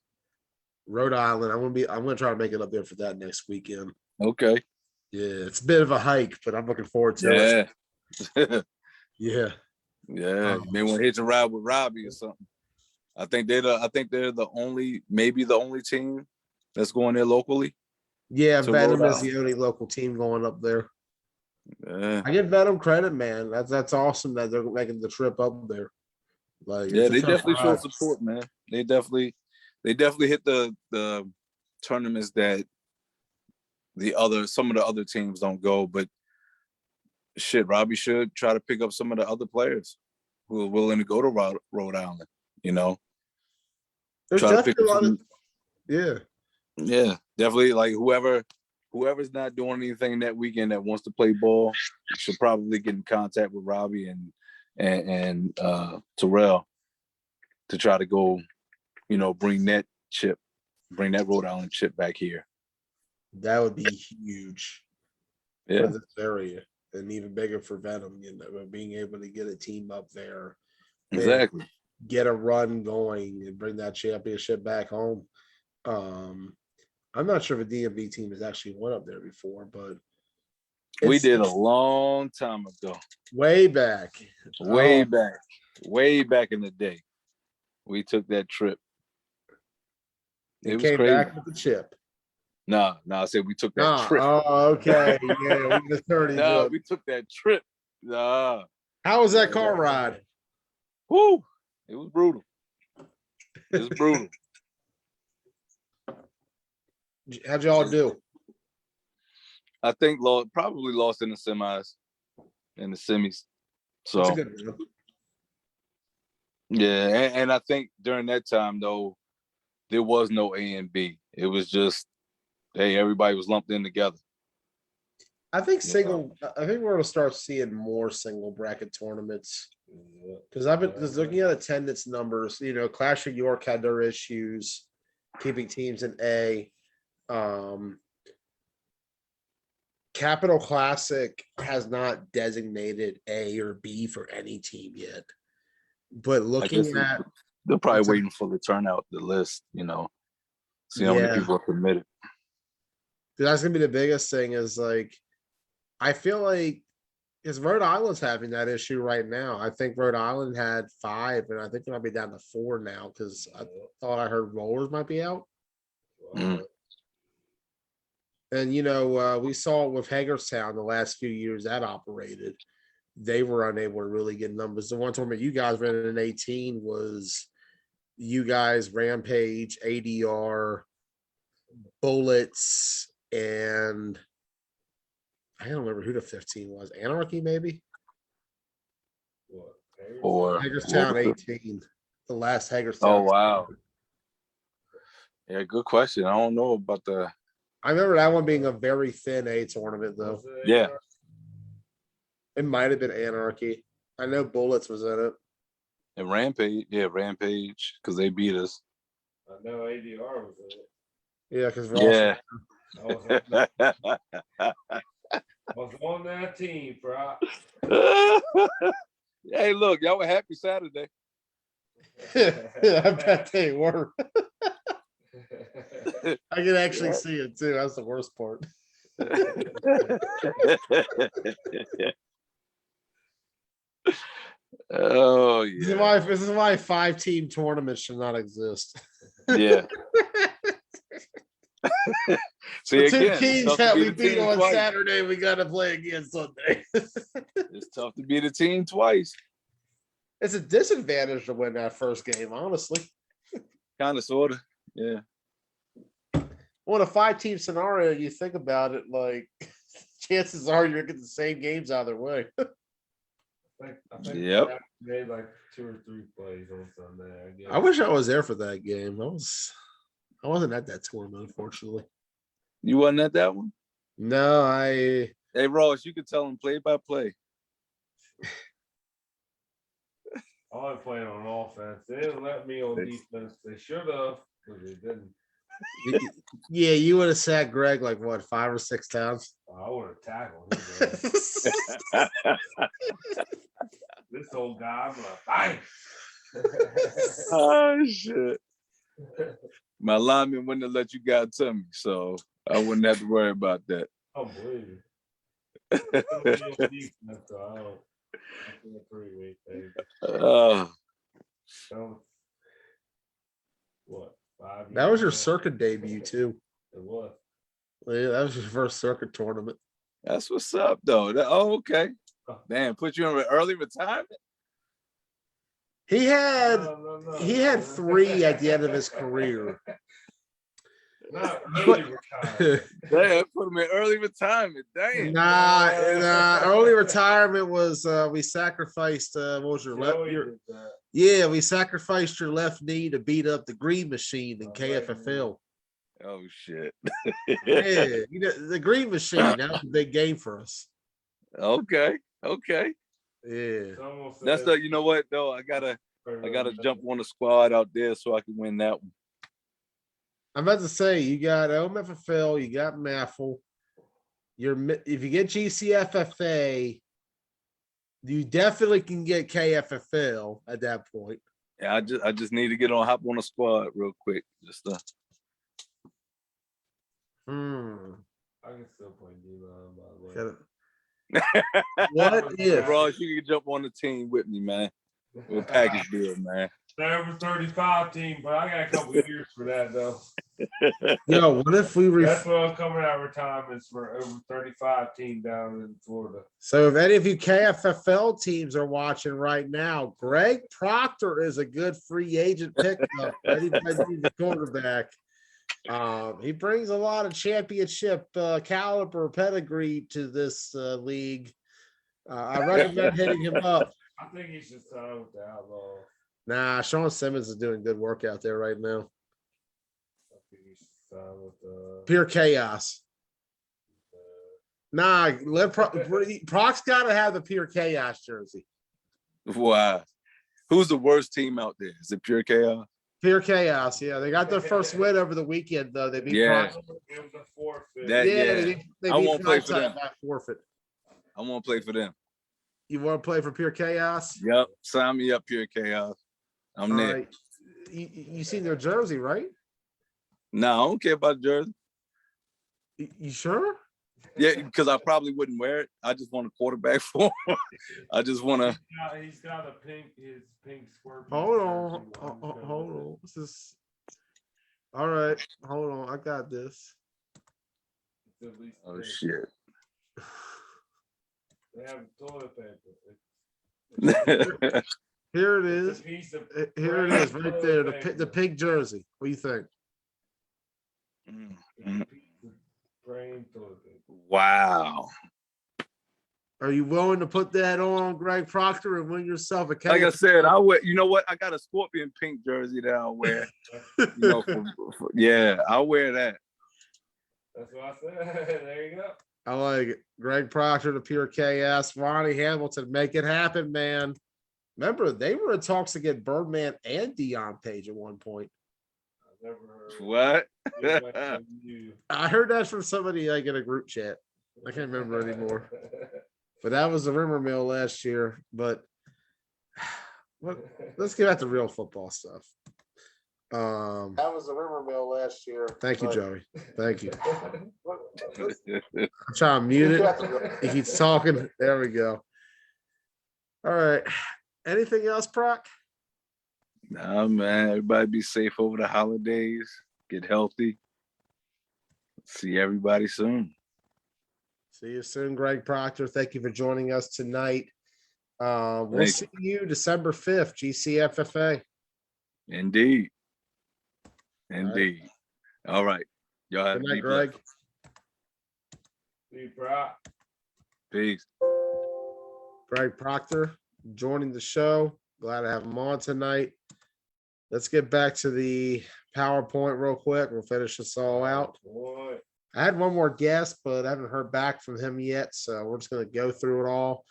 Rhode Island. I'm gonna try to make it up there for that next weekend. Okay. Yeah, it's a bit of a hike, but I'm looking forward to it. Yeah. Yeah. Yeah. You may want to hitch a ride with Robbie or something. I think they're the only, maybe the only team that's going there locally. Yeah, To Venom Rhode is the only local team going up there. Yeah. I give Venom credit, man. That's awesome that they're making the trip up there. Like, Yeah, it's a they tough definitely show ride. support, man. They definitely hit the tournaments that some of the other teams don't go. But shit, Robbie should try to pick up some of the other players who are willing to go to Rhode Island. You know, There's try to pick definitely a up lot of some. yeah. Yeah, definitely. Like whoever's not doing anything that weekend that wants to play ball should probably get in contact with Robbie and Terrell to try to go, bring that Rhode Island chip back here. That would be huge Yeah, for this area, and even bigger for Venom. Being able to get a team up there, and exactly. get a run going, and bring that championship back home. I'm not sure if a DMV team has actually went up there before, but We did a long time ago. way back. Way back in the day. We took that trip. It was came crazy. back with the chip. Nah, I said we took that trip. Oh, okay. Yeah, we just already did. We took that trip. Nah. How was that car ride? Woo! It was brutal. It was brutal. How'd y'all do? I think probably lost in the semis, in the semis. So That's a good deal. yeah, and I think during that time though, there was no A and B. It was just, hey, everybody was lumped in together. I think we're gonna start seeing more single bracket tournaments. Because looking at attendance numbers, Clash of York had their issues keeping teams in A. Capital Classic has not designated A or B for any team yet. But looking at, they're probably waiting for the turnout, the list, see how many people are committed. That's gonna be the biggest thing. Is like, I feel like, because Rhode Island's having that issue right now. I think Rhode Island had 5, and I think they might be down to 4 now because I thought I heard Rollers might be out. Mm. And we saw it with Hagerstown the last few years that operated. They were unable to really get numbers. The one tournament you guys ran in 18 was you guys, Rampage, ADR, Bullets, and I don't remember who the 15 was. Anarchy, maybe? Or Hagerstown 18. The last Hagerstown. Oh, wow. Yeah, good question. I don't know about the. I remember that one being a very thin A tournament, though. Yeah. It might have been Anarchy. I know Bullets was in it. And Rampage, because they beat us. I know ADR was in it. Yeah, because Yeah. I was on that team, bro. Hey, look, y'all were happy Saturday. I bet they were. I can actually see it too. That's the worst part. Oh yeah. This is why 5-team tournaments should not exist. Yeah. See, The two again, teams that we beat on twice. Saturday, we got to play again Sunday. It's tough to beat a team twice. It's a disadvantage to win that first game, honestly. Kind of, sort of. Yeah. Well, in a 5-team scenario, you think about it, like, chances are you're getting the same games either way. I think Yep. they made like 2 or 3 plays on Sunday. I guess. I wish I was there for that game. I wasn't at that tournament, unfortunately. You wasn't at that one? No, Hey, Ross, you could tell them play by play. I was playing on offense. They didn't let me on defense. They should have, but they didn't. Yeah, you would have sacked Greg like what, 5 or 6 times? I would have tackled him. This old guy, I'm like, bang. Oh shit. My lineman wouldn't have let you guys to me, so I wouldn't have to worry about that. I don't believe you. I can't agree with baby. So, what? 5 That was your years? circuit debut too. It was. Yeah, that was your first circuit tournament. That's what's up, though. Okay. Damn, put you in early retirement? He had No. he had 3 at the end of his career. Not really retired. Damn, put him in early retirement. Damn. Nah, early retirement was we sacrificed what was your left? Joey did that. Yeah, we sacrificed your left knee to beat up the Green Machine in KFFL. Oh shit. Yeah, the Green Machine. That was a big game for us. Okay. Yeah. That's the. You know what though? I gotta jump on the squad out there so I can win that one. I'm about to say you got OMFFL, you got MAFL. If you get GCFFA, you definitely can get KFFL at that point. Yeah, I just need to hop on the squad real quick. Just I can still play D-line, by the way. What if Ross, you can jump on the team with me, man? We'll package deal, man. Over 35 team, but I got a couple of years for that though. Yo, what if we That's what I'm coming out of retirement for over 35 team down in Florida. So if any of you KFFL teams are watching right now, Greg Proctor is a good free agent pickup. Anybody needs a quarterback. He brings a lot of championship caliber pedigree to this league. I recommend hitting him up. I think he should sign with the Outlaws. Nah, Sean Simmons is doing good work out there right now. I think he should sign with Pure chaos. Nah, Proc's got to have the pure chaos jersey. Wow. Who's the worst team out there? Is it Pure Chaos? Pure chaos. Yeah, they got their first win over the weekend though. They beat Proc. It was a forfeit. They beat I won't play for them. by forfeit. I won't play for them. You want to play for Pure Chaos? Yep. Sign me up, Pure Chaos. I'm All there. right. You seen their jersey, right? No, I don't care about jersey. You sure? Yeah, because I probably wouldn't wear it. I just want a quarterback for him. I just want to. He's got his pink squirt. Hold on. This is all right. Hold on. I got this. Oh shit. They have toilet paper. Here it is. Here it is, right there. The pink jersey. What do you think? Wow. Are you willing to put that on, Greg Proctor, and win yourself a KFFL? Like I said, I wear. You know what? I got a scorpion pink jersey that I'll wear. Yeah, I'll wear that. That's what I said. There you go. I like it. Greg Proctor, the Pure Chaos. Ronnie Hamilton, make it happen, man. Remember, they were in talks to get Birdman and Deion Page at one point. What? I heard that from somebody like in a group chat. I can't remember anymore. But that was the rumor mill last year. But let's get back to real football stuff. That was the rumor mill last year. Thank you, Joey. Thank you. I'm trying to mute it. He keeps talking. There we go. All right. Anything else, Proc? Nah, man. Everybody be safe over the holidays. Get healthy. See everybody soon. See you soon, Greg Proctor. Thank you for joining us tonight. We'll see you December 5th, GCFFA. Indeed. All right. Y'all have good night, Greg. See you, Brock. Peace. Greg Proctor joining the show. Glad to have him on tonight. Let's get back to the PowerPoint real quick. We'll finish this all out. Boy. I had one more guest, but I haven't heard back from him yet. So we're just going to go through it all.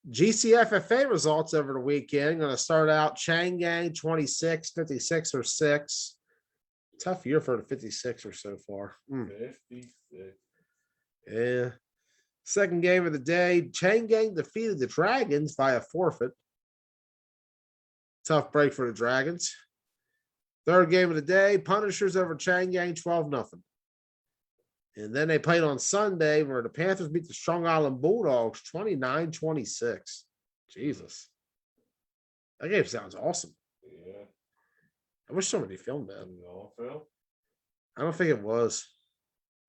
GCFFA results over the weekend. Going to start out Changgang 26, 56 or 6. Tough year for the 56 or so far. 56. Yeah. Second game of the day, Changgang defeated the Dragons by a forfeit. Tough break for the Dragons. Third game of the day, Punishers over Chang-Yang 12-0. And then they played on Sunday where the Panthers beat the Strong Island Bulldogs 29-26. Jesus. That game sounds awesome. Yeah. I wish somebody filmed that. You know, Phil? I don't think it was.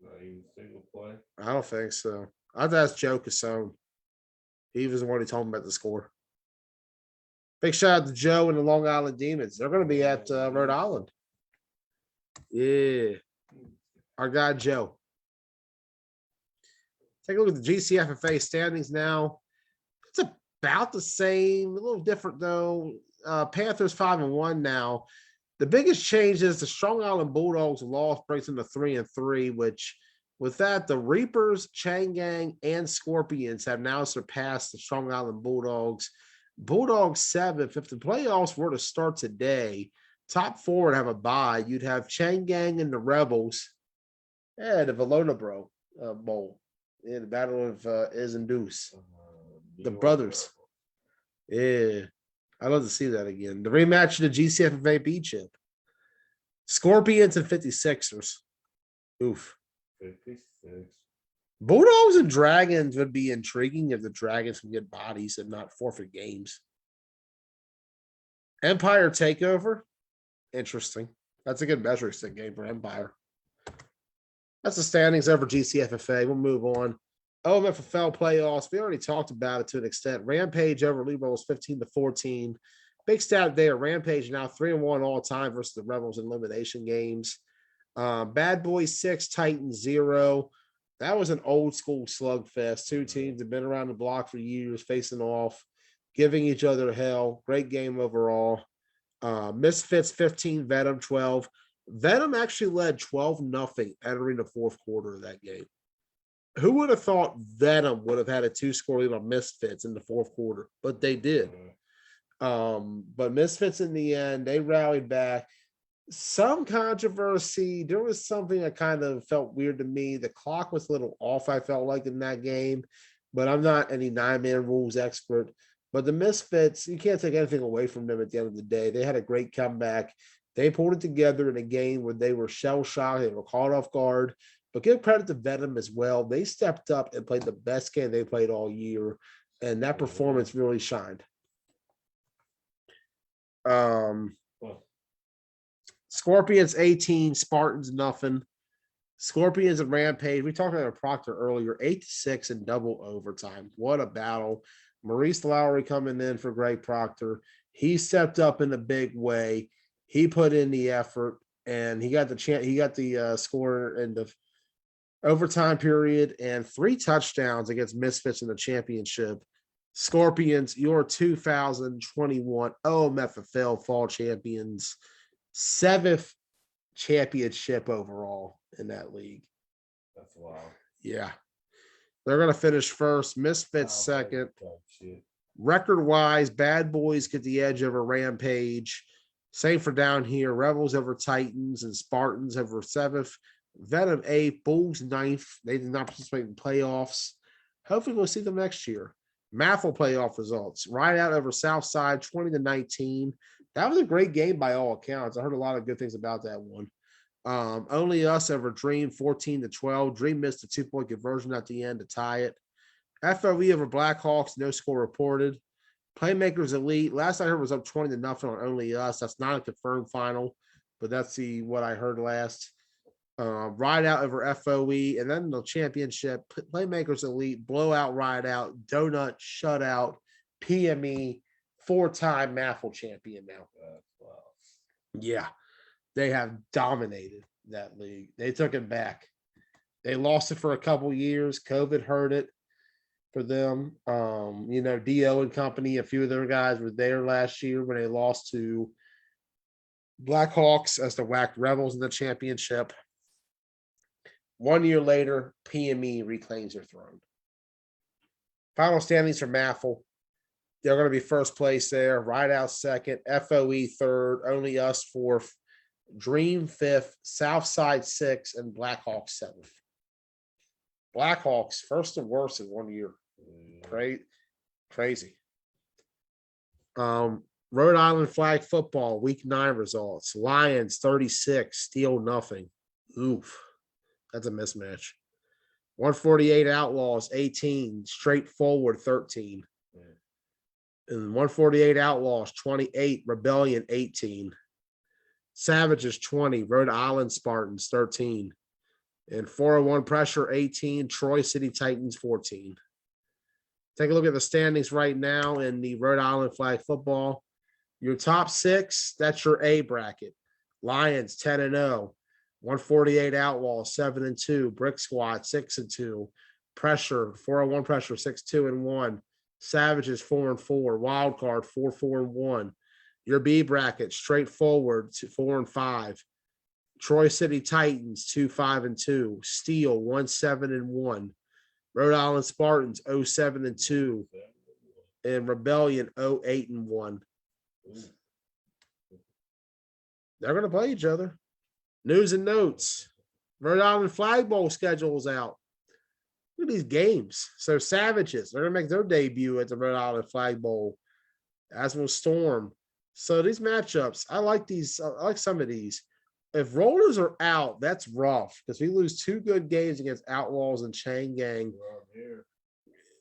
Not even single play. I don't think so. I have to ask Joe Casone. He was the one who told me about the score. Big shout out to Joe and the Long Island Demons. They're going to be at Rhode Island. Yeah. Our guy, Joe. Take a look at the GCFFA standings now. It's about the same, a little different though. Panthers 5-1 now. The biggest change is the Strong Island Bulldogs loss breaks into 3-3, which with that, the Reapers, Chang-Yang, and Scorpions have now surpassed the Strong Island Bulldogs. Bulldogs 7th. If the playoffs were to start today, top 4 would have a bye. You'd have Chang-Yang and the Rebels. Yeah, the Valona Bowl. Yeah, the Battle of Is and Deuce. The brothers. Yeah. I'd love to see that again. The rematch of the GCFFA B chip. Scorpions and 56ers. Oof. 56. Bulldogs and Dragons would be intriguing if the Dragons can get bodies and not forfeit games. Empire Takeover. Interesting. That's a good measuring stick game for Empire. That's the standings over GCFFA. We'll move on. OMFFL playoffs. We already talked about it to an extent. Rampage over Liberals 15-14. Big stat there. Rampage now 3-1 all time versus the Rebels in elimination games. Bad Boys 6, Titans 0. That was an old school slugfest. Two teams have been around the block for years, facing off, giving each other hell. Great game overall. Misfits 15, Venom 12. Venom actually led 12-0 entering the fourth quarter of that game. Who would have thought Venom would have had a 2-score lead on Misfits in the fourth quarter? But they did. But Misfits in the end, they rallied back. Some controversy. There was something that kind of felt weird to me. The clock was a little off, I felt like, in that game. But I'm not any 9-man rules expert. But the Misfits, you can't take anything away from them at the end of the day. They had a great comeback. They pulled it together in a game where they were shell-shocked. They were caught off guard. But give credit to Venom as well. They stepped up and played the best game they played all year. And that performance really shined. Scorpions 18, Spartans nothing. Scorpions and Rampage. We talked about Proctor earlier, 8-6 in double overtime. What a battle. Maurice Lowry coming in for Greg Proctor. He stepped up in a big way. He put in the effort and he got the chance. He got the score in the overtime period and 3 touchdowns against Misfits in the championship. Scorpions, your 2021 OMFFL Fall Champions, 7th championship overall in that league. That's wild. Yeah. They're going to finish first. Misfits second. Record-wise, Bad Boys get the edge over Rampage. Same for down here. Rebels over Titans and Spartans over 7th. Venom 8th, Bulls 9th. They did not participate in playoffs. Hopefully we'll see them next year. Maffle playoff results. Rideout over Southside 20-19. That was a great game by all accounts. I heard a lot of good things about that one. Only Us over Dream 14-12. Dream missed a 2-point conversion at the end to tie it. FOE over Blackhawks, no score reported. Playmakers Elite. Last I heard was up 20-0 on Only Us. That's not a confirmed final, but that's what I heard last. Rideout over FOE, and then the championship. Playmakers Elite, blowout rideout, donut shutout, PME, 4-time Maffle champion now. Wow. Yeah, they have dominated that league. They took it back. They lost it for a couple years. COVID hurt it for them. Dio and company, a few of their guys were there last year when they lost to Blackhawks as the whacked Rebels in the championship. 1 year later, PME reclaims their throne. Final standings for Maffle. They're going to be first place there. Rideout second. FOE third. Only Us fourth. Dream fifth. Southside 6th. And Blackhawks 7th. Blackhawks first and worst in 1 year. Crazy. Rhode Island Flag Football Week 9 results. Lions 36, Steel nothing. Oof, that's a mismatch. 148 Outlaws 18, Straightforward 13. And 148 Outlaws 28, Rebellion 18. Savages 20, Rhode Island Spartans 13. And 401 Pressure 18, Troy City Titans 14. Take a look at the standings right now in the Rhode Island Flag Football. Your top 6, that's your A bracket. Lions 10-0, 148 Outlaws 7-2, Brick Squad 6-2, Pressure 401 Pressure 6-2-1, Savages 4-4, Wild Card 4-4-1. Your B bracket Straightforward 4-5, Troy City Titans 2-5-2, Steel 1-7-1, Rhode Island Spartans 0-7-2, and Rebellion 0-8-1. They're going to play each other. News and notes. Rhode Island Flag Bowl schedule is out. Look at these games. So Savages, they're going to make their debut at the Rhode Island Flag Bowl, as will Storm. So these matchups, I like these. I like some of these. If Rollers are out, that's rough because we lose 2 good games against Outlaws and Chain Gang.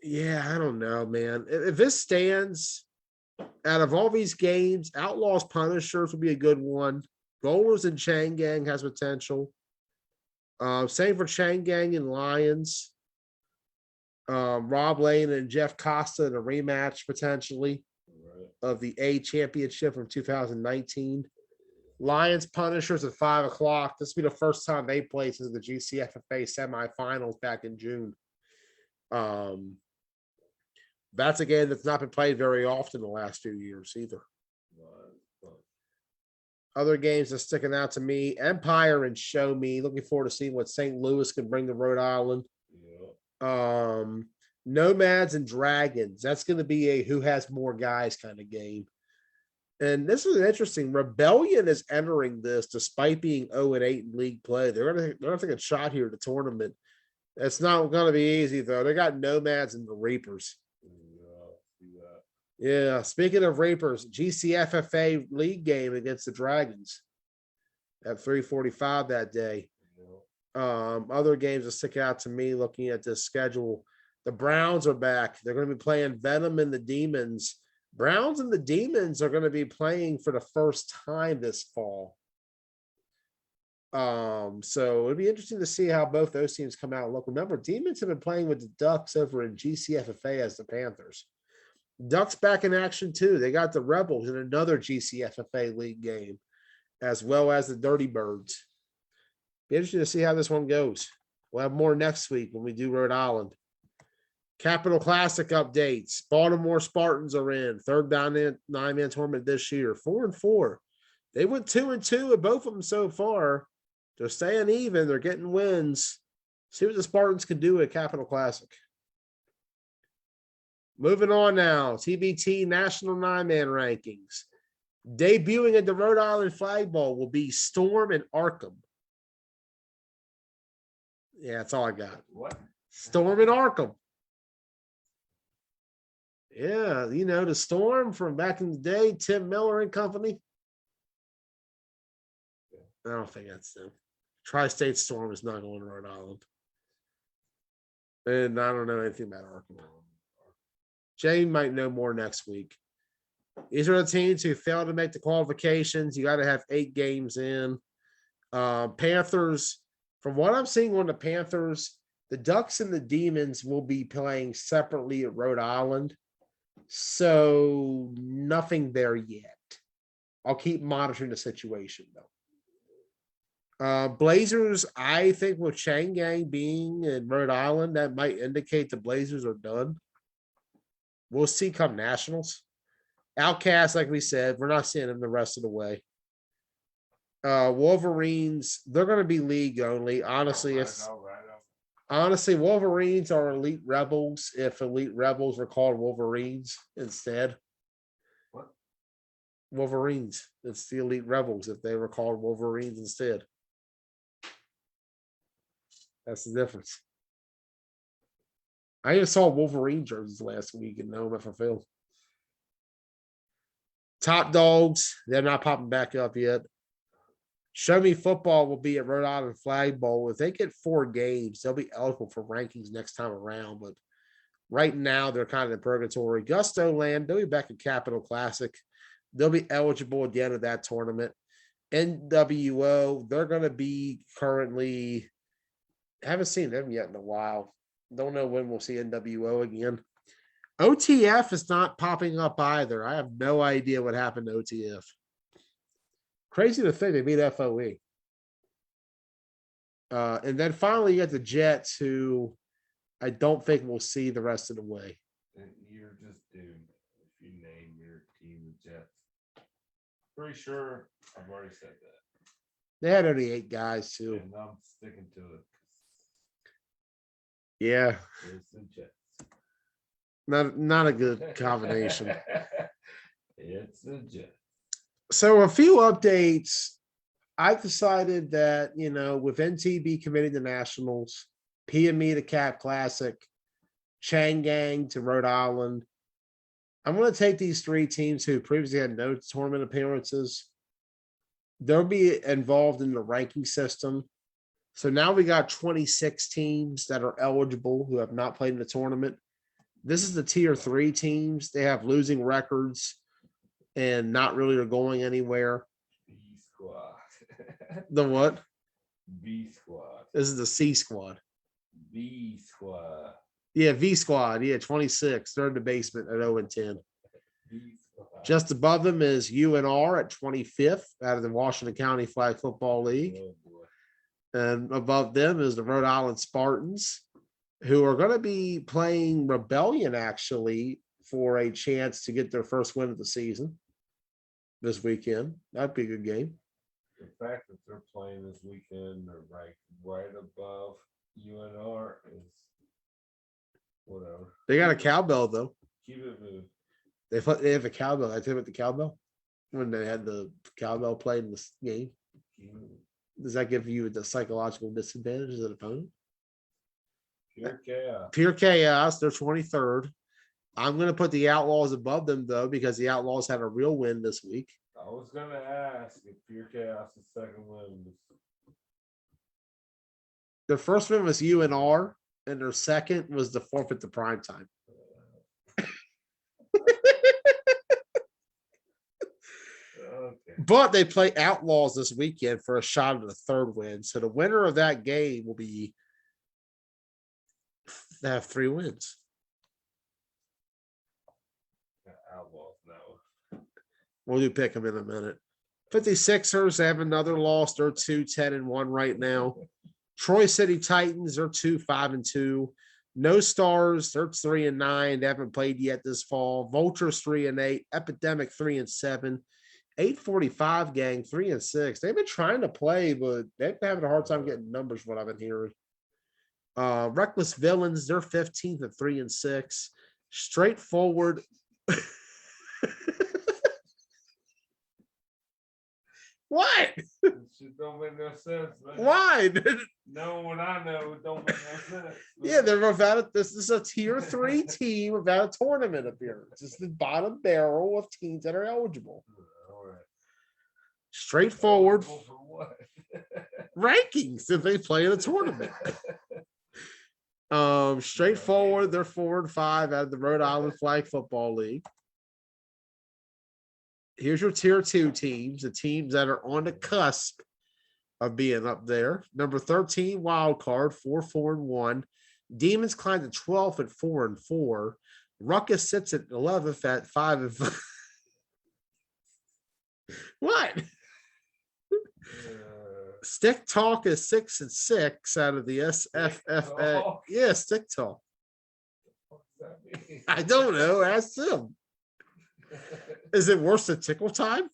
Yeah, I don't know, man. If this stands, out of all these games, Outlaws Punishers will be a good one. Rollers and Chain Gang has potential. Same for Chain Gang and Lions. Rob Lane and Jeff Costa in a rematch potentially of the A championship from 2019. Lions Punishers at 5 o'clock. This will be the first time they played since the GCFFA semifinals back in June. That's a game that's not been played very often the last few years either. Other games that's sticking out to me, Empire and Show Me. Looking forward to seeing what St. Louis can bring to Rhode Island. Nomads and Dragons. That's going to be a who has more guys kind of game. And this is interesting. Rebellion is entering this despite being 0-8 in league play. They're gonna take a shot here at the tournament. It's not going to be easy though. They got Nomads and the Reapers. Yeah, speaking of Reapers, GCFFA league game against the Dragons at 3:45 that day. Other games that stick out to me looking at this schedule. The Browns are back. They're going to be playing Venom and the Demons. Browns and the Demons are going to be playing for the first time this fall. So it'd be interesting to see how both those teams come out and look. Remember, Demons have been playing with the Ducks over in GCFFA as the Panthers. Ducks back in action too. They got the Rebels in another GCFFA league game, as well as the Dirty Birds. Be interesting to see how this one goes. We'll have more next week when we do Rhode Island. Capital Classic updates. Baltimore Spartans are in. Third down in 9-man tournament this year. 4-4. They went 2-2 at both of them so far. They're staying even. They're getting wins. See what the Spartans can do at Capital Classic. Moving on now. TBT National 9-man rankings. Debuting at the Rhode Island Flag Bowl will be Storm and Arkham. Yeah, that's all I got. What? Storm and Arkham. Yeah, you know, the Storm from back in the day, Tim Miller and company. I don't think that's them. Tri-State Storm is not going to Rhode Island. And I don't know anything about Arkham. Jay might know more next week. These are the teams who failed to make the qualifications. You got to have 8 games in. Panthers, from what I'm seeing on the Panthers, the Ducks and the Demons will be playing separately at Rhode Island. So nothing there yet. I'll keep monitoring the situation though. Blazers, I think with Chain Gang being in Rhode Island, that might indicate the Blazers are done. We'll see come nationals. Outcasts, like we said, we're not seeing them the rest of the way. Wolverines, they're going to be league only. Honestly, Wolverines are Elite Rebels if Elite Rebels were called Wolverines instead. What? Wolverines. It's the Elite Rebels if they were called Wolverines instead. That's the difference. I even saw Wolverine jerseys last week in Nome for Phil. Top dogs, they're not popping back up yet. Show Me Football will be at Rhode Island Flag Bowl. If they get 4 games, they'll be eligible for rankings next time around. But right now, they're kind of in purgatory. Gusto Land, they'll be back at Capital Classic. They'll be eligible at the end of that tournament. NWO, they're going to be currently, haven't seen them yet in a while. Don't know when we'll see NWO again. OTF is not popping up either. I have no idea what happened to OTF. Crazy to think they beat FOE. And then finally you got the Jets, who I don't think we'll see the rest of the way. You're just doomed if you name your team the Jets. Pretty sure I've already said that. They had only 8 guys too. And I'm sticking to it. Yeah, It's the Jets. not a good combination. It's the Jets. So a few updates. I decided that, with NTB committing to nationals, PME to Cap Classic, Changang to Rhode Island, I'm going to take these 3 teams who previously had no tournament appearances. They'll be involved in the ranking system. So now we got 26 teams that are eligible who have not played in the tournament. This is the tier 3 teams. They have losing records and not really are going anywhere. B squad. The what? B squad. This is the C squad. B squad. Yeah, V squad. Yeah, 26. They're in the basement at 0-10. B squad. Just above them is UNR at 25th out of the Washington County Flag Football League. Oh boy. And above them is the Rhode Island Spartans, who are going to be playing Rebellion actually for a chance to get their first win of the season this weekend. That'd be a good game. The fact that they're playing this weekend, they're right above UNR is whatever. They got a cowbell though. Keep it moving. They have a cowbell. I tell you about the cowbell when they had the cowbell played in this game. Keep it moving. Does that give you the psychological disadvantage as an opponent? Pure chaos. Pure chaos. They're 23rd. I'm going to put the Outlaws above them though, because the Outlaws had a real win this week. I was gonna ask if Pure Chaos is second win. Their first win was UNR, and their second was the forfeit to primetime. Okay. But they play Outlaws this weekend for a shot at the 3rd win. So the winner of that game will be they have 3 wins. Outlaws now. We'll do pick them in a minute. 56ers, they have another loss. They're 2-10-1 right now. Troy City Titans, they're 2-5-2. No Stars, they're 3-9. They haven't played yet this fall. Vultures 3-8. Epidemic 3-7. 845 gang 3-6. They've been trying to play, but they've been having a hard time getting numbers. What I've been hearing. Reckless Villains, they're 15th at 3-6. Straightforward. What? This shit don't make no sense, man. Why? No, what I know, it don't make no sense. Yeah, they're without it. This is a tier 3 team without a tournament appearance. It's the bottom barrel of teams that are eligible. All right. Straightforward For what? rankings if they play in a tournament. Straightforward, they're 4-5 out of the Rhode Island Flag Football League. Here's your tier 2 teams, the teams that are on the cusp of being up there. Number 13, Wild Card, 4-4-1. Demons climb to 12th at 4-4. Ruckus sits at 11th at 5-5. What? Stick Talk is 6-6 out of the SFFA. Talk? Yeah, Stick Talk. What does that mean? I don't know. Ask them. Is it worse than Tickle Time?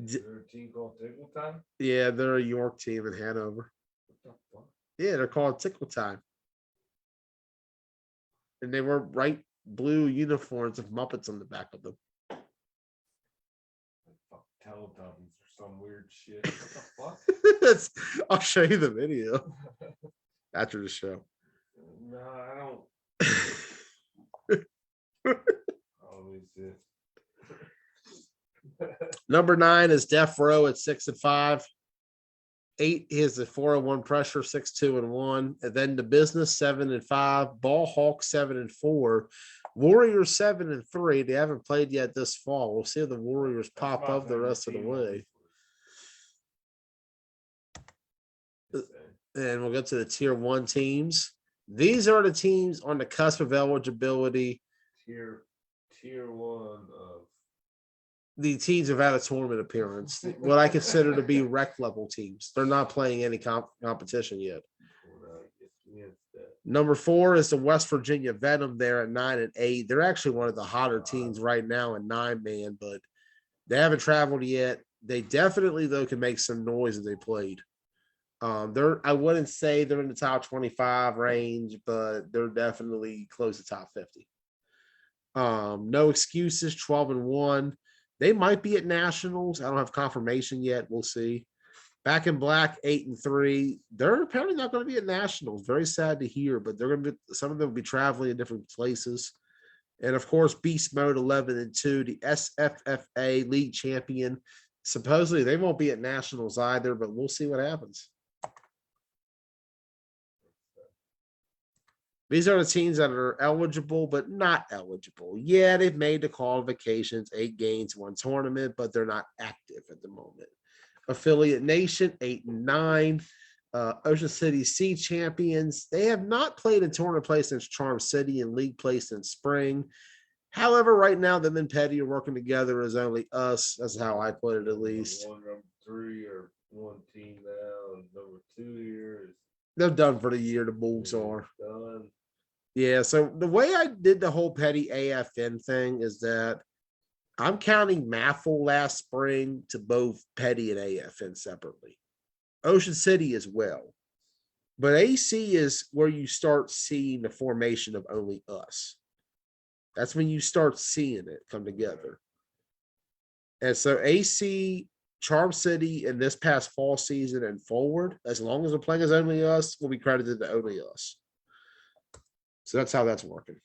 Is there a team called Tickle Time? Yeah, they're a York team in Hanover. What the fuck? Yeah, they're called Tickle Time. And they were bright blue uniforms with Muppets on the back of them. Fuck Teletubbies or some weird shit. What the fuck? I'll show you the video after the show. No, I don't. Number 9 is Death Row at 6-5. 8 is the 401 Pressure 6-2-1, and then the Business 7-5. Ball Hawks 7-4. Warriors 7-3. They haven't played yet this fall. We'll see if the Warriors pop up the rest of the way. And we'll get to the tier 1 teams. These are the teams on the cusp of eligibility. Tier 1 of The teams have had a tournament appearance, what I consider to be rec level teams. They're not playing any competition yet. Number 4 is the West Virginia Venom there at 9-8. They're actually one of the hotter teams right now in 9-man, but they haven't traveled yet. They definitely, though, can make some noise if they played. I wouldn't say they're in the top 25 range, but they're definitely close to top 50. No Excuses, 12-1. They might be at nationals. I don't have confirmation yet. We'll see. Back in Black, 8-3. They're apparently not going to be at nationals. Very sad to hear, but they're going to be. Some of them will be traveling in different places. And of course, Beast Mode 11-2, the SFFA league champion. Supposedly they won't be at nationals either, but we'll see what happens. These are the teams that are eligible, but not eligible. Yeah, they've made the qualifications, 8 games, 1 tournament, but they're not active at the moment. Affiliate Nation, 8-9. Ocean City Sea champions. They have not played in tournament play since Charm City and league play since spring. However, right now, them and Petty are working together as only us. That's how I put it, at least. Number 3 or 1 team now, and number 2 here is They're done for the year, the Bulls are. done. Yeah, so the way I did the whole Petty AFN thing is that I'm counting Maffle last spring to both Petty and AFN separately. Ocean City as well. But AC is where you start seeing the formation of only us. That's when you start seeing it come together. And so AC, Charm City, and this past fall season and forward, as long as we're playing as only us, will be credited to only us. So that's how that's working.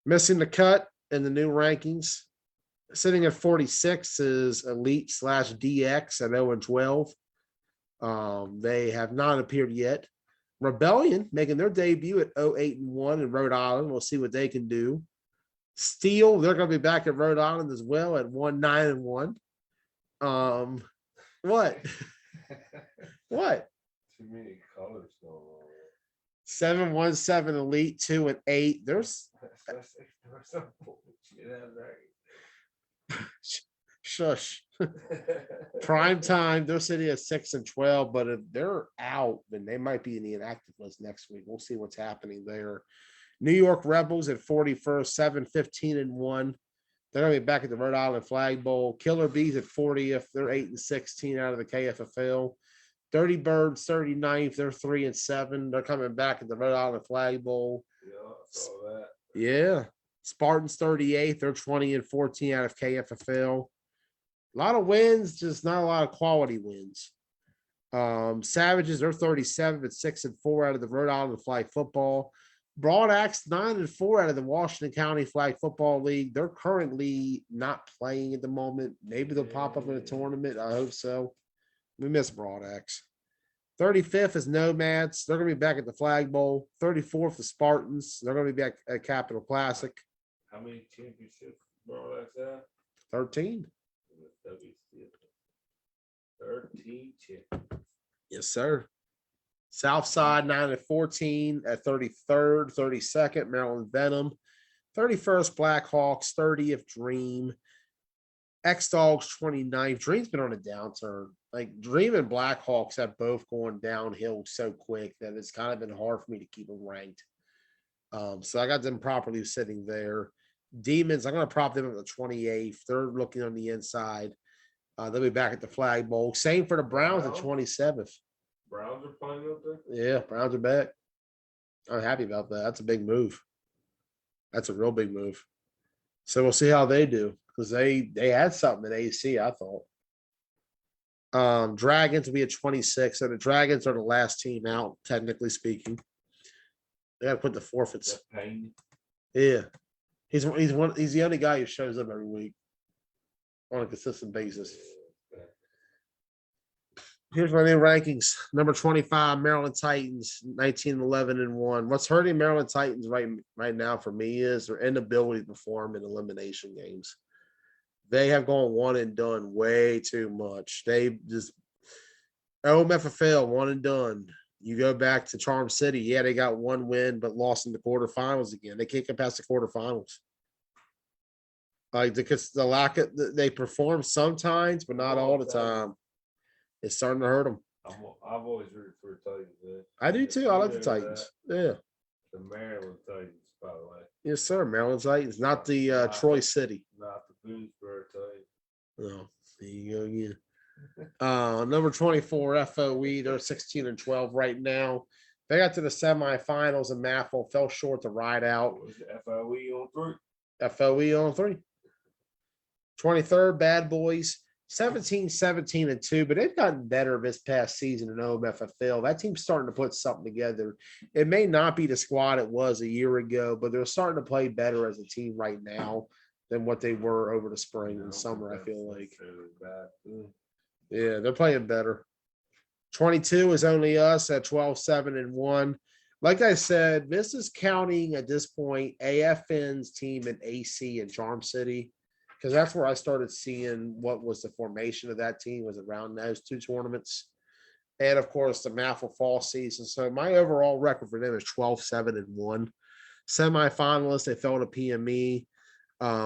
Missing the cut in the new rankings. Sitting at 46 is Elite / DX at 0-12. They have not appeared yet. Rebellion making their debut at 0-8-1 in Rhode Island. We'll see what they can do. Steel, they're going to be back at Rhode Island as well at 1-9-1. What? What? Too many colors going on. 7-1-7 Elite, 2-8. There's shush. Prime time, they're sitting at 6-12, but if they're out, then they might be in the inactive list next week. We'll see what's happening there. New York Rebels at 41st, 7-15-1. They're gonna be back at the Rhode Island Flag Bowl. Killer Bees at 40th. They're 8-16 out of the KFFL. 30 Birds, 39th. They're 3-7. They're coming back at the Rhode Island Flag Bowl. Yeah, I saw that. Yeah. Spartans 38th. They're 20-14 out of KFFL. A lot of wins, just not a lot of quality wins. Savages, they're 37th at 6-4 out of the Rhode Island Flag Football. Broad Axe 9-4 out of the Washington County Flag Football League. They're currently not playing at the moment. Maybe they'll pop up in a tournament. I hope so. We miss Broad Axe. 35th is Nomads. They're going to be back at the Flag Bowl. 34th is Spartans. They're going to be back at Capital Classic. How many championships Broad Axe have? 13. 13 champions. Yes, sir. Southside 9-14 at 33rd, 32nd, Maryland Venom. 31st, Blackhawks. 30th, Dream. X-Dogs 29th. Dream's been on a downturn. Like Dream and Blackhawks have both gone downhill so quick that it's kind of been hard for me to keep them ranked. So I got them properly sitting there. Demons, I'm going to prop them at the 28th. They're looking on the inside. They'll be back at the Flag Bowl. Same for the Browns at 27th. Browns are playing up there? Yeah, Browns are back. I'm happy about that. That's a big move. That's a real big move. So we'll see how they do because they had something in AC, I thought. Dragons will be at 26. So the Dragons are the last team out, technically speaking. They got to put the forfeits. Pain. Yeah. He's the only guy who shows up every week on a consistent basis. Here's my new rankings. Number 25, Maryland Titans, 19-11-1. What's hurting Maryland Titans right now for me is their inability to perform in elimination games. They have gone one and done way too much. They just OMFFL, one and done. You go back to Charm City. Yeah, they got one win, but lost in the quarterfinals again. They can't get past the quarterfinals. Like because the lack of they perform sometimes, but not all the time. It's starting to hurt them. I've always rooted for the Titans. Man. I do too. I like the Titans. Yeah. The Maryland Titans, by the way. Yes, sir. Maryland Titans, not the Troy City. Not the Boonesboro Titans. No, there you go again. Number 24, FOE. They're 16-12 right now. They got to the semifinals and Maffle fell short to ride out. What was the FOE on 3? FOE on 3. 23rd, Bad Boys. 17-17-2, but they've gotten better this past season in OMFFL. That team's starting to put something together. It may not be the squad it was a year ago, but they're starting to play better as a team right now than what they were over the spring and summer, I feel like. Yeah, they're playing better. 22 is only us at 12-7-1. Like I said, this is counting at this point AFN's team in AC and Charm City. Because that's where I started seeing what was the formation of that team was around those two tournaments. And of course, the Maffle fall season. So my overall record for them is 12-7-1. Semifinalists, they fell to PME.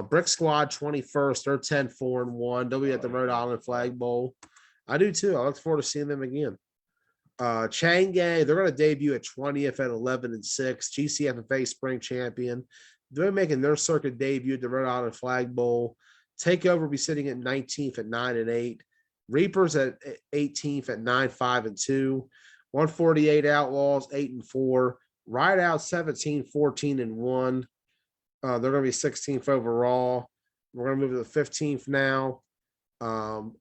Brick Squad 21st, they're 10-4-1. They'll be at the Rhode Island Flag Bowl. I do too. I look forward to seeing them again. Changay, they're going to debut at 20th at 11-6. GCFFA Spring Champion. They're making their circuit debut at the Rhode Island Flag Bowl. Takeover will be sitting at 19th at 9-8. Reapers at 18th at 9-5-2. 148 Outlaws 8-4. Rideout 17-14-1. They're going to be 16th overall. We're going to move to the 15th now.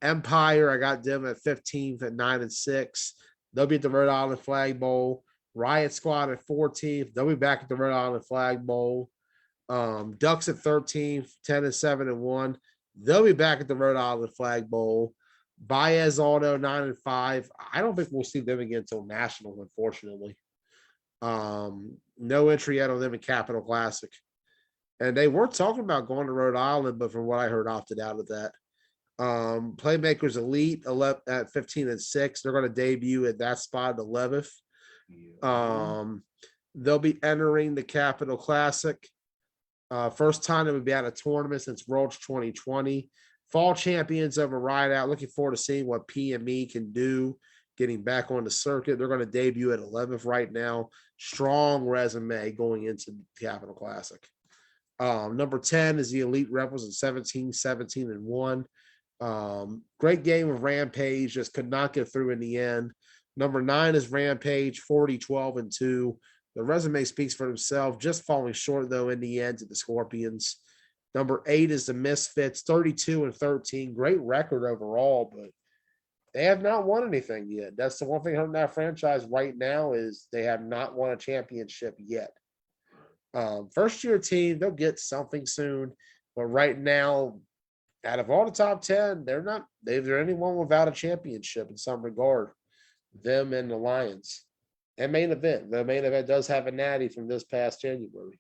Empire, I got them at 15th at 9-6. They'll be at the Rhode Island Flag Bowl. Riot Squad at 14th. They'll be back at the Rhode Island Flag Bowl. Ducks at 13th, 10-7-1. They'll be back at the Rhode Island Flag Bowl. Baez Auto 9-5. I don't think we'll see them again until Nationals, unfortunately. No entry yet on them in Capital Classic. And they were talking about going to Rhode Island, but from what I heard, opted out of that. Playmakers Elite 11, at 15-6. They're going to debut at that spot at 11th. They'll be entering the Capital Classic. First time it would be at a tournament since Worlds 2020. Fall champions over Rideout. Looking forward to seeing what PME can do getting back on the circuit. They're going to debut at 11th right now. Strong resume going into the Capital Classic. Number 10 is the Elite Rebels at 17-17-1. Great game of Rampage, just could not get through in the end. Number 9 is Rampage, 40-12-2. The resume speaks for themselves, just falling short, though, in the end to the Scorpions. Number 8 is the Misfits, 32-13. Great record overall, but they have not won anything yet. That's the one thing hurting that franchise right now is they have not won a championship yet. First-year team, they'll get something soon, but right now, out of all the top 10, they're anyone without a championship in some regard. Them and the Lions. And main event. The main event does have a natty from this past January.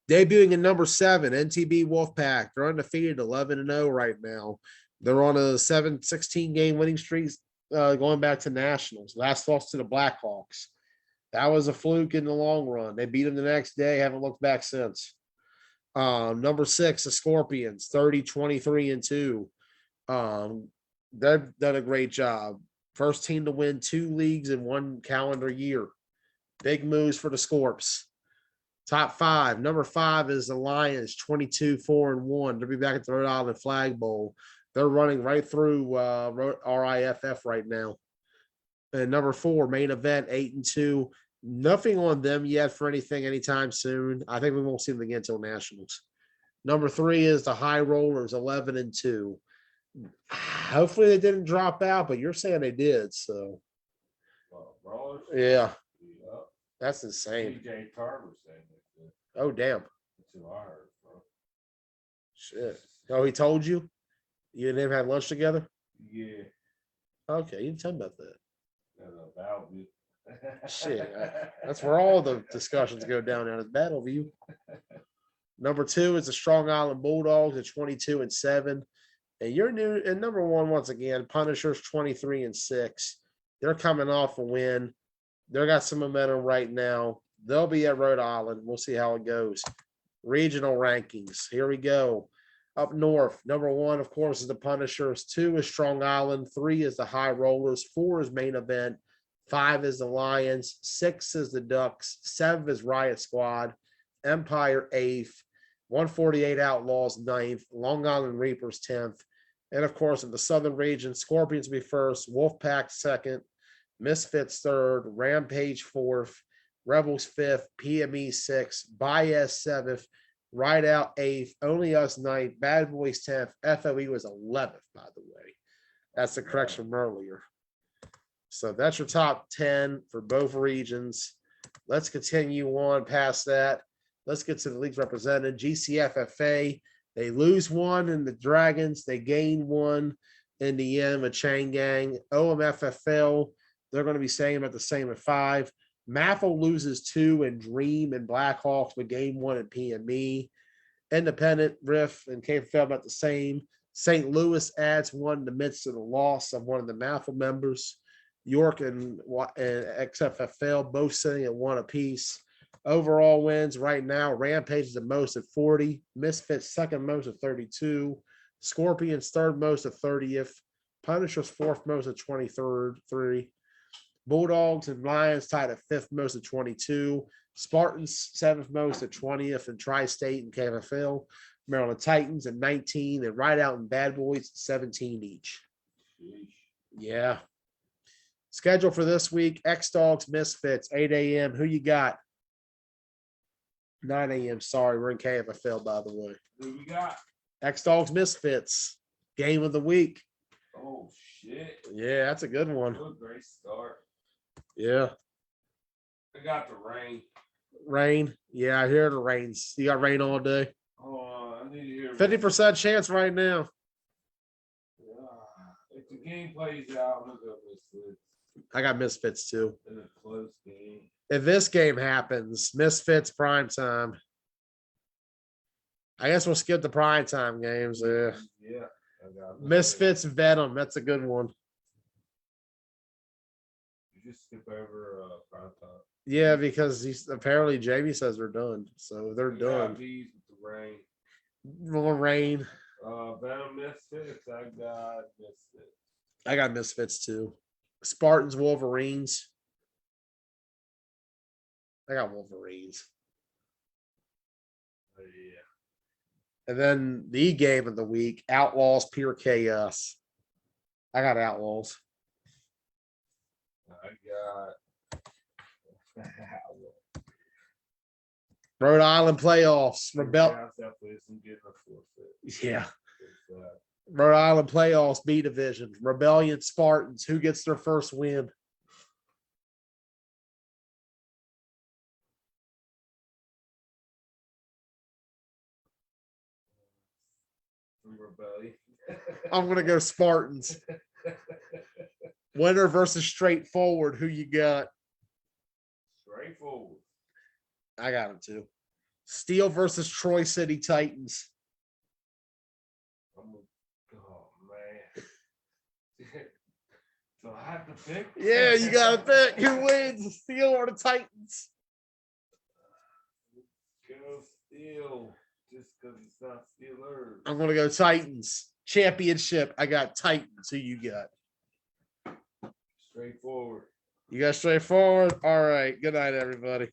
Debuting in number 7, NTB Wolfpack. They're undefeated 11-0 right now. They're on a 16 game winning streak going back to Nationals. Last loss to the Blackhawks. That was a fluke in the long run. They beat them the next day. Haven't looked back since. Number 6, the Scorpions, 30-23-2. They've done a great job. First team to win 2 leagues in 1 calendar year. Big moves for the Scorps. Top 5. Number 5 is the Lions, 22-4-1. They'll be back at the Rhode Island Flag Bowl. They're running right through RIFF right now. And number 4, main event, 8-2. Nothing on them yet for anything anytime soon. I think we won't see them again until Nationals. Number 3 is the High Rollers, 11-2. Hopefully they didn't drop out, but you're saying they did, so yeah. That's insane. DJ Tarver saying that. Oh damn. That's who I heard from. Shit. Oh, he told you? You and him had lunch together? Yeah. Okay, you didn't tell me about that. About me. Shit. That's where all the discussions go down at is Battleview. Number 2 is the Strong Island Bulldogs at 22-7. And you're new and number 1 once again, Punishers 23-6. They're coming off a win. They got some momentum right now. They'll be at Rhode Island. We'll see how it goes. Regional rankings. Here we go. Up north, number 1, of course, is the Punishers. 2 is Strong Island. 3 is the High Rollers. 4 is Main Event. 5 is the Lions. 6 is the Ducks. 7 is Riot Squad. Empire 8th. 148 Outlaws 9th. Long Island Reapers 10th. And of course, in the Southern region, Scorpions be first. Wolfpack 2nd. Misfits 3rd. Rampage 4th. Rebels 5th. PME 6th. Baez 7th. Right Out 8th. Only Us 9th. Bad Boys 10th. FOE was 11th, by the way. That's the correction from earlier. So that's your top 10 for both regions. Let's continue on past that. Let's get to the leagues represented. GCFFA, they lose 1 in the Dragons. They gain 1 in the M with Chain Gang. OMFFL, they're going to be saying about the same at 5. Maffle loses 2 in Dream and Blackhawks, but gain 1 in PME. Independent, Riff, and KFL about the same. St. Louis adds 1 in the midst of the loss of one of the Maffle members. York and XFFL both sitting at 1 apiece. Overall wins right now, Rampage is the most at 40. Misfits second most at 32. Scorpions third most at 30th. Punishers fourth most at 23rd. Bulldogs and Lions tied at 5th most at 22. Spartans 7th most at 20th. And Tri-State and KFL. Maryland Titans at 19. And Right Out and Bad Boys at 17 each. Yeah. Schedule for this week, X-Dogs, Misfits, 8 a.m. Who you got? 9 a.m. Sorry, we're in KFFL, by the way. Who you got? X-Dogs, Misfits, game of the week. Oh, shit. Yeah, that's a good one. What a great start. Yeah. I got the rain. Rain. Yeah, I hear the rains. You got rain all day. Oh, I need to hear 50% chance right now. If the game plays out, I'm going to go Misfits. I got Misfits too. In a close game. If this game happens, Misfits prime time. I guess we'll skip the prime time games. Yeah. Yeah. I got Misfits Venom. That's a good one. You just skip over prime time. Yeah, because apparently Jamie says they're done. So they're done. Bees with the rain. More rain. Venom Misfits. I got Misfits. I got Misfits too. Spartans, Wolverines. I got Wolverines. Yeah. And then the game of the week, Outlaws, Pure Chaos. I got Outlaws. I got Rhode Island playoffs. Yeah. Rhode Island playoffs, B division. Rebellion, Spartans. Who gets their first win? Rebellion. I'm going to go Spartans. Winner versus straightforward. Who you got? Straightforward. I got him too. Steel versus Troy City Titans. Oh man. So I have to pick. Yeah, you got to pick. Who wins? The Steel or the Titans? Go Steel. Just because it's not Steelers. I'm going to go Titans. Championship. I got Titans. Who you got? Straightforward. You got straightforward? All right. Good night, everybody.